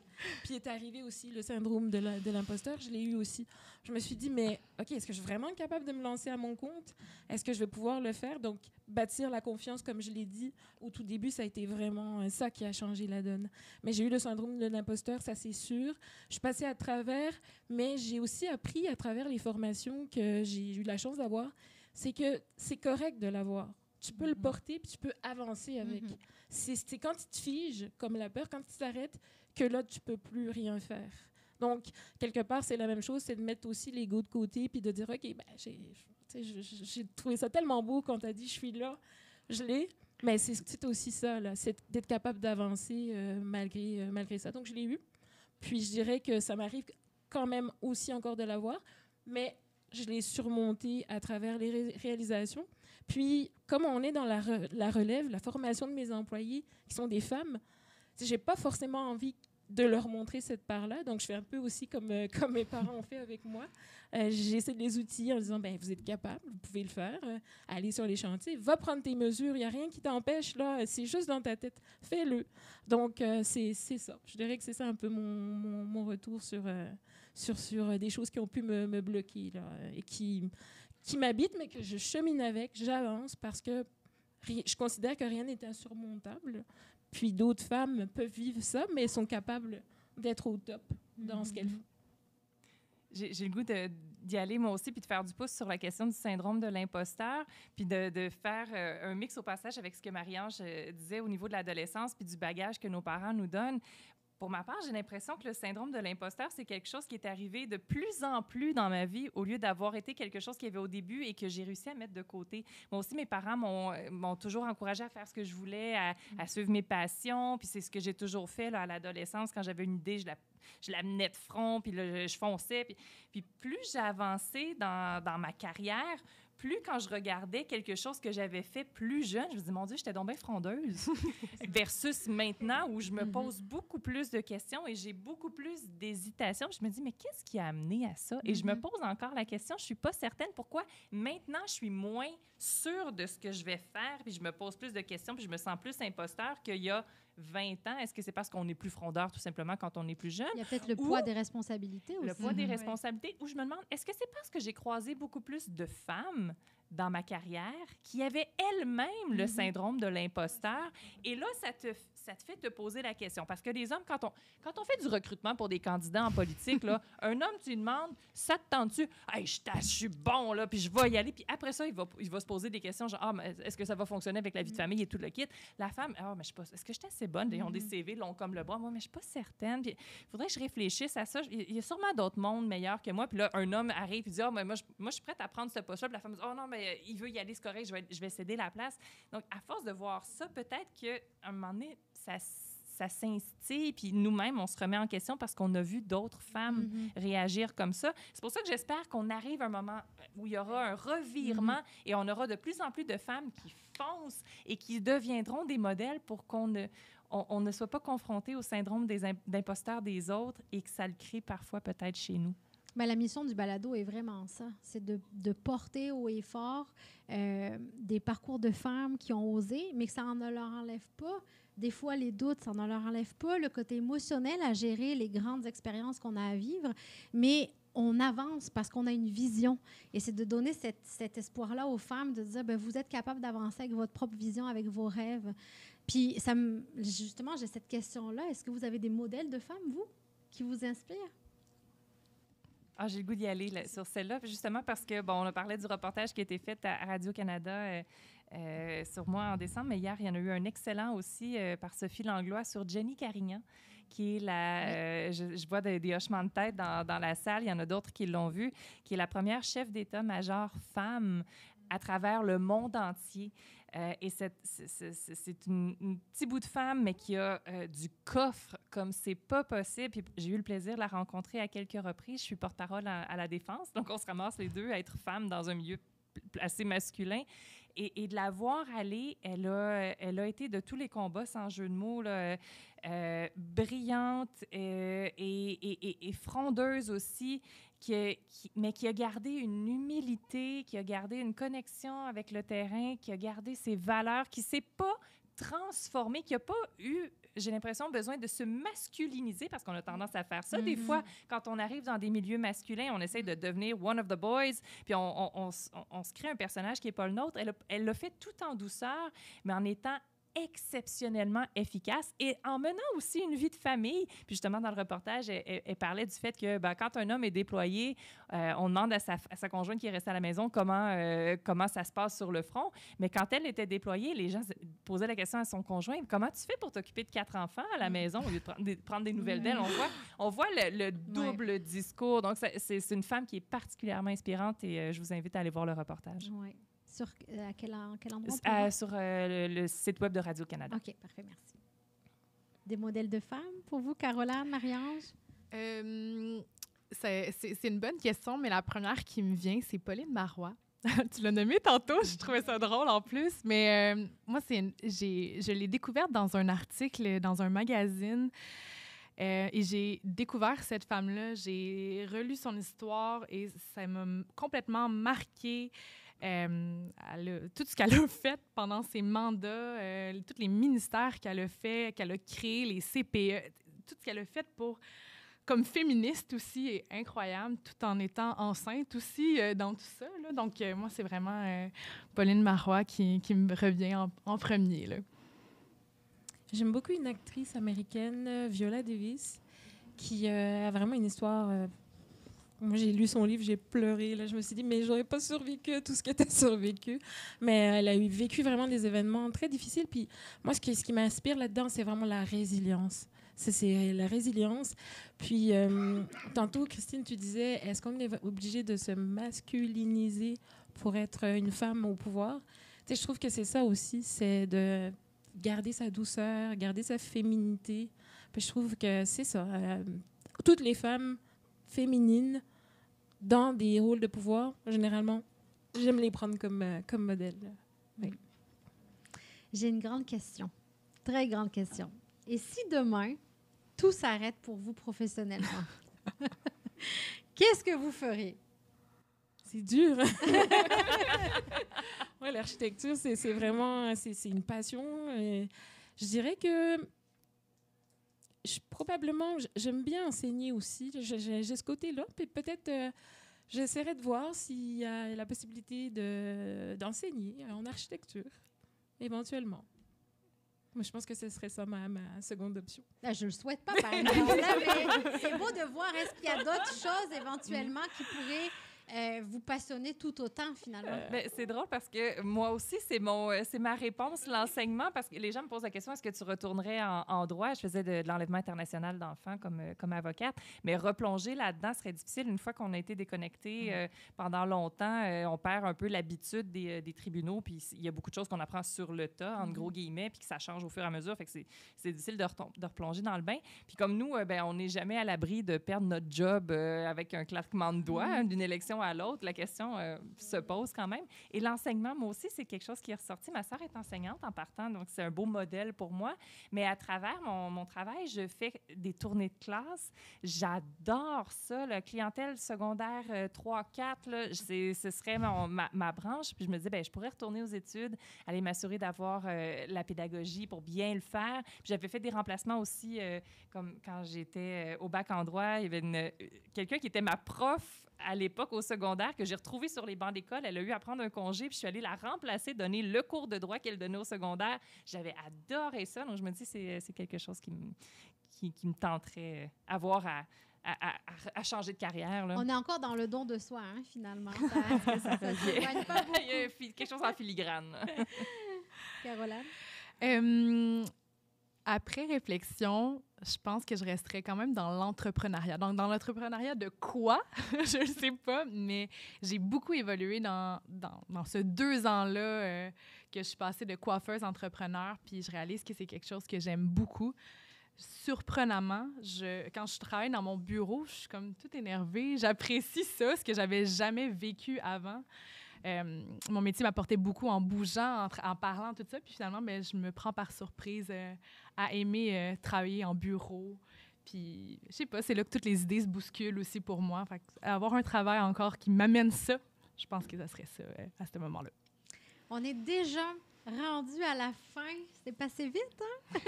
Puis est arrivé aussi le syndrome de l'imposteur, je l'ai eu aussi. Je me suis dit, mais OK, est-ce que je suis vraiment capable de me lancer à mon compte? Est-ce que je vais pouvoir le faire? Donc, bâtir la confiance, comme je l'ai dit, au tout début, ça a été vraiment ça qui a changé la donne. Mais j'ai eu le syndrome de l'imposteur, ça c'est sûr. Je suis passée à travers, mais j'ai aussi appris à travers les formations que j'ai eu la chance d'avoir, c'est que c'est correct de l'avoir. Tu peux le porter, puis tu peux avancer avec. C'est quand tu te figes, comme la peur, quand tu t'arrêtes, que là, tu peux plus rien faire. Donc, quelque part, c'est la même chose, c'est de mettre aussi l'ego de côté, puis de dire, OK, ben, j'ai trouvé ça tellement beau quand tu as dit, je suis là, je l'ai. Mais c'est aussi ça, là, c'est d'être capable d'avancer malgré ça. Donc, je l'ai eu. Puis, je dirais que ça m'arrive quand même aussi encore de l'avoir, mais je l'ai surmonté à travers les réalisations. Puis, comme on est dans la relève, la formation de mes employés, qui sont des femmes, je n'ai pas forcément envie de leur montrer cette part-là. Donc, je fais un peu aussi comme mes parents ont fait avec moi. J'essaie de les outiller en disant, ben, vous êtes capable, vous pouvez le faire, allez sur les chantiers, va prendre tes mesures, il n'y a rien qui t'empêche, là, c'est juste dans ta tête, fais-le. Donc, c'est ça. Je dirais que c'est ça un peu mon retour sur des choses qui ont pu me bloquer là, et qui m'habitent, mais que je chemine avec, j'avance parce que je considère que rien n'est insurmontable. Puis d'autres femmes peuvent vivre ça, mais sont capables d'être au top dans ce qu'elles font. J'ai le goût d'y aller moi aussi, puis de faire du pouce sur la question du syndrome de l'imposteur, puis de faire un mix au passage avec ce que Marie-Ange disait au niveau de l'adolescence, puis du bagage que nos parents nous donnent. pour ma part, j'ai l'impression que le syndrome de l'imposteur, c'est quelque chose qui est arrivé de plus en plus dans ma vie au lieu d'avoir été quelque chose qu'il y avait au début et que j'ai réussi à mettre de côté. Moi aussi, mes parents m'ont toujours encouragée à faire ce que je voulais, à suivre mes passions. Puis c'est ce que j'ai toujours fait là, à l'adolescence. Quand j'avais une idée, je la menais de front, puis là, je fonçais. Puis plus j'ai avancé dans ma carrière, plus quand je regardais quelque chose que j'avais fait plus jeune, je me disais, mon Dieu, j'étais donc bien frondeuse. Versus maintenant où je me pose beaucoup plus de questions et j'ai beaucoup plus d'hésitation. Je me dis, mais qu'est-ce qui a amené à ça? Et je me pose encore la question, je suis pas certaine pourquoi maintenant je suis moins sûre de ce que je vais faire, puis je me pose plus de questions, puis je me sens plus imposteur qu'il y a 20 ans. Est-ce que c'est parce qu'on est plus frondeur tout simplement quand on est plus jeune? Il y a peut-être le poids des responsabilités aussi. Le poids des responsabilités. Ou je me demande, est-ce que c'est parce que j'ai croisé beaucoup plus de femmes dans ma carrière qui avaient elles-mêmes le syndrome de l'imposteur? Et là, ça te fait te poser la question. Parce que les hommes, quand on fait du recrutement pour des candidats en politique, là, un homme, tu lui demandes, ça te tente-tu? Hey, je suis bon, là, puis je vais y aller. Puis après ça, il va se poser des questions genre, mais est-ce que ça va fonctionner avec la vie de famille et tout le kit? La femme, mais je sais pas, est-ce que je suis assez bonne? Ils ont des CV longs comme le bras. Moi, mais je suis pas certaine. Puis il faudrait que je réfléchisse à ça. Il y a sûrement d'autres mondes meilleurs que moi. Puis là, un homme arrive et dit, mais moi, je suis prête à prendre ce poste-là. Puis la femme dit, oh non, mais il veut y aller, c'est correct, je vais céder la place. Donc, à force de voir ça, peut-être qu'à un moment donné, ça s'instille, puis nous-mêmes, on se remet en question parce qu'on a vu d'autres femmes réagir comme ça. C'est pour ça que j'espère qu'on arrive à un moment où il y aura un revirement et on aura de plus en plus de femmes qui foncent et qui deviendront des modèles pour qu'on ne soit pas confronté au syndrome d'imposteur des autres et que ça le crée parfois peut-être chez nous. Bien, la mission du balado est vraiment ça. C'est de porter haut et fort des parcours de femmes qui ont osé, mais que ça ne leur enlève pas. Des fois, les doutes, ça ne leur enlève pas le côté émotionnel à gérer les grandes expériences qu'on a à vivre, mais on avance parce qu'on a une vision. Et c'est de donner cet espoir-là aux femmes, de dire, bien, vous êtes capable d'avancer avec votre propre vision, avec vos rêves. Puis, justement, j'ai cette question-là. Est-ce que vous avez des modèles de femmes, vous, qui vous inspirent? Ah, j'ai le goût d'y aller sur celle-là, justement parce que, on a parlé du reportage qui a été fait à Radio-Canada sur moi en décembre, mais hier, il y en a eu un excellent aussi par Sophie Langlois sur Jenny Carignan, qui est je vois des hochements de tête dans la salle, il y en a d'autres qui l'ont vu, qui est la première chef d'État-major femme à travers le monde entier. Et c'est un petit bout de femme, mais qui a du coffre comme c'est pas possible. Puis j'ai eu le plaisir de la rencontrer à quelques reprises. Je suis porte-parole à la Défense, donc on se ramasse les deux à être femmes dans un milieu assez masculin. Et de la voir aller, elle a été de tous les combats, sans jeu de mots, là, brillante et frondeuse aussi, mais qui a gardé une humilité, qui a gardé une connexion avec le terrain, qui a gardé ses valeurs, qui ne s'est pas transformée, qui n'a pas eu, j'ai l'impression, besoin de se masculiniser, parce qu'on a tendance à faire ça. Des fois, quand on arrive dans des milieux masculins, on essaie de devenir one of the boys, puis on se crée un personnage qui n'est pas le nôtre. Elle l'a fait tout en douceur, mais en étant exceptionnellement efficace et en menant aussi une vie de famille. Puis justement, dans le reportage, elle parlait du fait que quand un homme est déployé, on demande à sa conjointe qui est restée à la maison comment ça se passe sur le front. Mais quand elle était déployée, les gens posaient la question à son conjoint, comment tu fais pour t'occuper de 4 enfants à la maison au lieu de prendre des nouvelles d'elle? On voit le double discours. Donc, c'est une femme qui est particulièrement inspirante et je vous invite à aller voir le reportage. Oui. Sur quel endroit? Sur le site web de Radio-Canada. OK, parfait, merci. Des modèles de femmes pour vous, Caroline, Marie-Ange? C'est une bonne question, mais la première qui me vient, c'est Pauline Marois. Tu l'as nommée tantôt, je trouvais ça drôle en plus, mais moi, je l'ai découverte dans un article, dans un magazine. Et j'ai découvert cette femme-là, j'ai relu son histoire et ça m'a complètement marquée. Tout ce qu'elle a fait pendant ses mandats, tous les ministères qu'elle a fait, qu'elle a créés, les CPE, tout ce qu'elle a fait comme féministe aussi est incroyable, tout en étant enceinte aussi dans tout ça. Là. Donc, moi, c'est vraiment Pauline Marois qui me revient en premier. Là. J'aime beaucoup une actrice américaine, Viola Davis, qui a vraiment une histoire Moi, j'ai lu son livre, j'ai pleuré. Là, je me suis dit, mais j'aurais pas survécu à tout ce que tu as survécu. Mais elle a vécu vraiment des événements très difficiles. Puis moi, ce qui m'inspire là-dedans, c'est vraiment la résilience. C'est la résilience. Puis, tantôt, Christine, tu disais, est-ce qu'on est obligé de se masculiniser pour être une femme au pouvoir? Tu sais, je trouve que c'est ça aussi, c'est de garder sa douceur, garder sa féminité. Puis je trouve que c'est ça. Toutes les femmes féminines dans des rôles de pouvoir, généralement, j'aime les prendre comme modèle. Oui. J'ai une grande question, très grande question. Et si demain, tout s'arrête pour vous professionnellement, qu'est-ce que vous ferez? C'est dur. Ouais, l'architecture, c'est vraiment c'est une passion. Et je dirais que probablement, j'aime bien enseigner aussi. J'ai ce côté-là. Puis peut-être, j'essaierai de voir s'il y a la possibilité d'enseigner en architecture, éventuellement. Moi, je pense que ce serait ça ma seconde option. Là, je ne le souhaite pas, par exemple. Mais c'est beau de voir, est-ce qu'il y a d'autres choses éventuellement qui pourraient vous passionner tout autant, finalement? C'est drôle parce que moi aussi, c'est ma réponse, l'enseignement, parce que les gens me posent la question, est-ce que tu retournerais en droit? Je faisais de l'enlèvement international d'enfants comme avocate, mais replonger là-dedans serait difficile. Une fois qu'on a été déconnecté pendant longtemps, on perd un peu l'habitude des tribunaux, puis il y a beaucoup de choses qu'on apprend sur le tas, entre gros guillemets, puis que ça change au fur et à mesure, fait que c'est difficile de replonger dans le bain. Puis comme nous, on n'est jamais à l'abri de perdre notre job avec un claquement de doigts, d'une élection à l'autre, la question se pose quand même. Et l'enseignement, moi aussi, c'est quelque chose qui est ressorti. Ma sœur est enseignante en partant, donc c'est un beau modèle pour moi. Mais à travers mon travail, je fais des tournées de classe. J'adore ça, la clientèle secondaire 3-4, là, ce serait ma branche. Puis je me disais, je pourrais retourner aux études, aller m'assurer d'avoir la pédagogie pour bien le faire. Puis j'avais fait des remplacements aussi, comme quand j'étais au bac en droit, il y avait quelqu'un qui était ma prof à l'époque au secondaire que j'ai retrouvée sur les bancs d'école. Elle a eu à prendre un congé, puis je suis allée la remplacer, donner le cours de droit qu'elle donnait au secondaire. J'avais adoré ça. Donc, je me dis c'est quelque chose qui me tenterait à changer de carrière. Là. On est encore dans le don de soi, hein, finalement. Ça s'éloigne pas beaucoup. Il y a quelque chose en filigrane. Caroline? Après réflexion, je pense que je resterais quand même dans l'entrepreneuriat. Donc, dans l'entrepreneuriat de quoi? Je ne sais pas, mais j'ai beaucoup évolué dans ces 2 ans-là que je suis passée de coiffeuse entrepreneur, puis je réalise que c'est quelque chose que j'aime beaucoup. Surprenamment, quand je travaille dans mon bureau, je suis comme toute énervée. J'apprécie ça, ce que j'avais jamais vécu avant. Mon métier m'apportait beaucoup en bougeant, en parlant, tout ça. Puis finalement, je me prends par surprise à aimer travailler en bureau. Puis, je sais pas, c'est là que toutes les idées se bousculent aussi pour moi. Fait avoir un travail encore qui m'amène ça, je pense que ça serait ça à ce moment-là. On est déjà rendu à la fin. C'est passé vite, hein?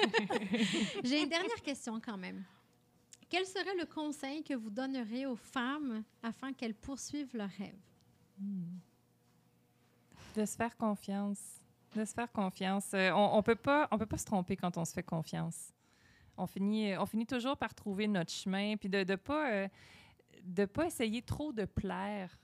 J'ai une dernière question quand même. Quel serait le conseil que vous donneriez aux femmes afin qu'elles poursuivent leurs rêves? De se faire confiance. De se faire confiance. On peut pas se tromper quand on se fait confiance. On finit toujours par trouver notre chemin, puis de pas essayer trop de plaire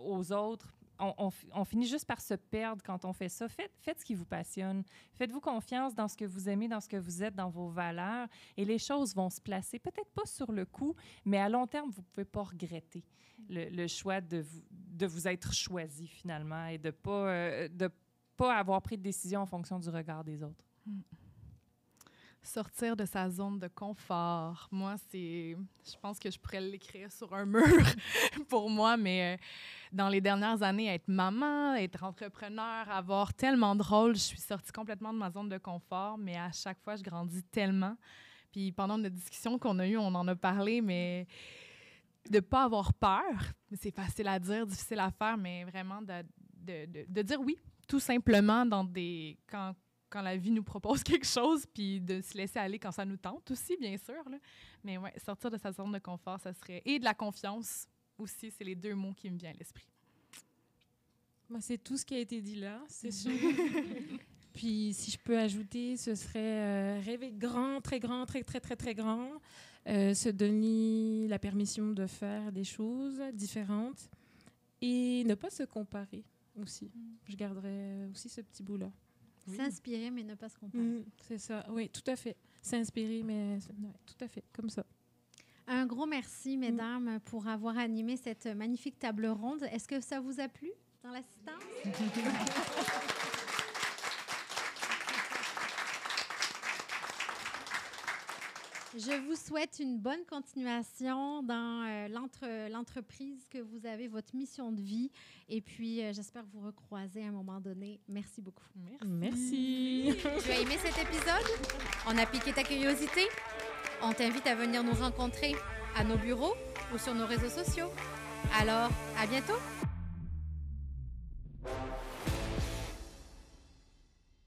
aux autres. On finit juste par se perdre quand on fait ça. Faites ce qui vous passionne. Faites-vous confiance dans ce que vous aimez, dans ce que vous êtes, dans vos valeurs, et les choses vont se placer. Peut-être pas sur le coup, mais à long terme, vous ne pouvez pas regretter le choix de vous être choisi finalement et de pas avoir pris de décision en fonction du regard des autres. Sortir de sa zone de confort. Moi, je pense que je pourrais l'écrire sur un mur pour moi, mais dans les dernières années, être maman, être entrepreneur, avoir tellement de rôles, je suis sortie complètement de ma zone de confort, mais à chaque fois, je grandis tellement. Puis pendant notre discussion qu'on a eue, on en a parlé, mais de ne pas avoir peur, c'est facile à dire, difficile à faire, mais vraiment de dire oui, tout simplement quand la vie nous propose quelque chose, puis de se laisser aller quand ça nous tente aussi, bien sûr. Là. Mais ouais, sortir de sa zone de confort, ça serait... Et de la confiance aussi, c'est les 2 mots qui me viennent à l'esprit. Moi, c'est tout ce qui a été dit là, c'est sûr. Puis, si je peux ajouter, ce serait rêver grand, très grand, très, très, très, très grand. Se donner la permission de faire des choses différentes et ne pas se comparer aussi. Je garderais aussi ce petit bout-là. Oui. S'inspirer, mais ne pas se comparer. C'est ça, oui, tout à fait. S'inspirer, mais ouais, tout à fait, comme ça. Un gros merci, mesdames, pour avoir animé cette magnifique table ronde. Est-ce que ça vous a plu dans l'assistance? Je vous souhaite une bonne continuation dans l'entreprise que vous avez, votre mission de vie. Et puis, j'espère vous recroiser à un moment donné. Merci beaucoup. Merci. Tu as aimé cet épisode? On a piqué ta curiosité? On t'invite à venir nous rencontrer à nos bureaux ou sur nos réseaux sociaux. Alors, à bientôt!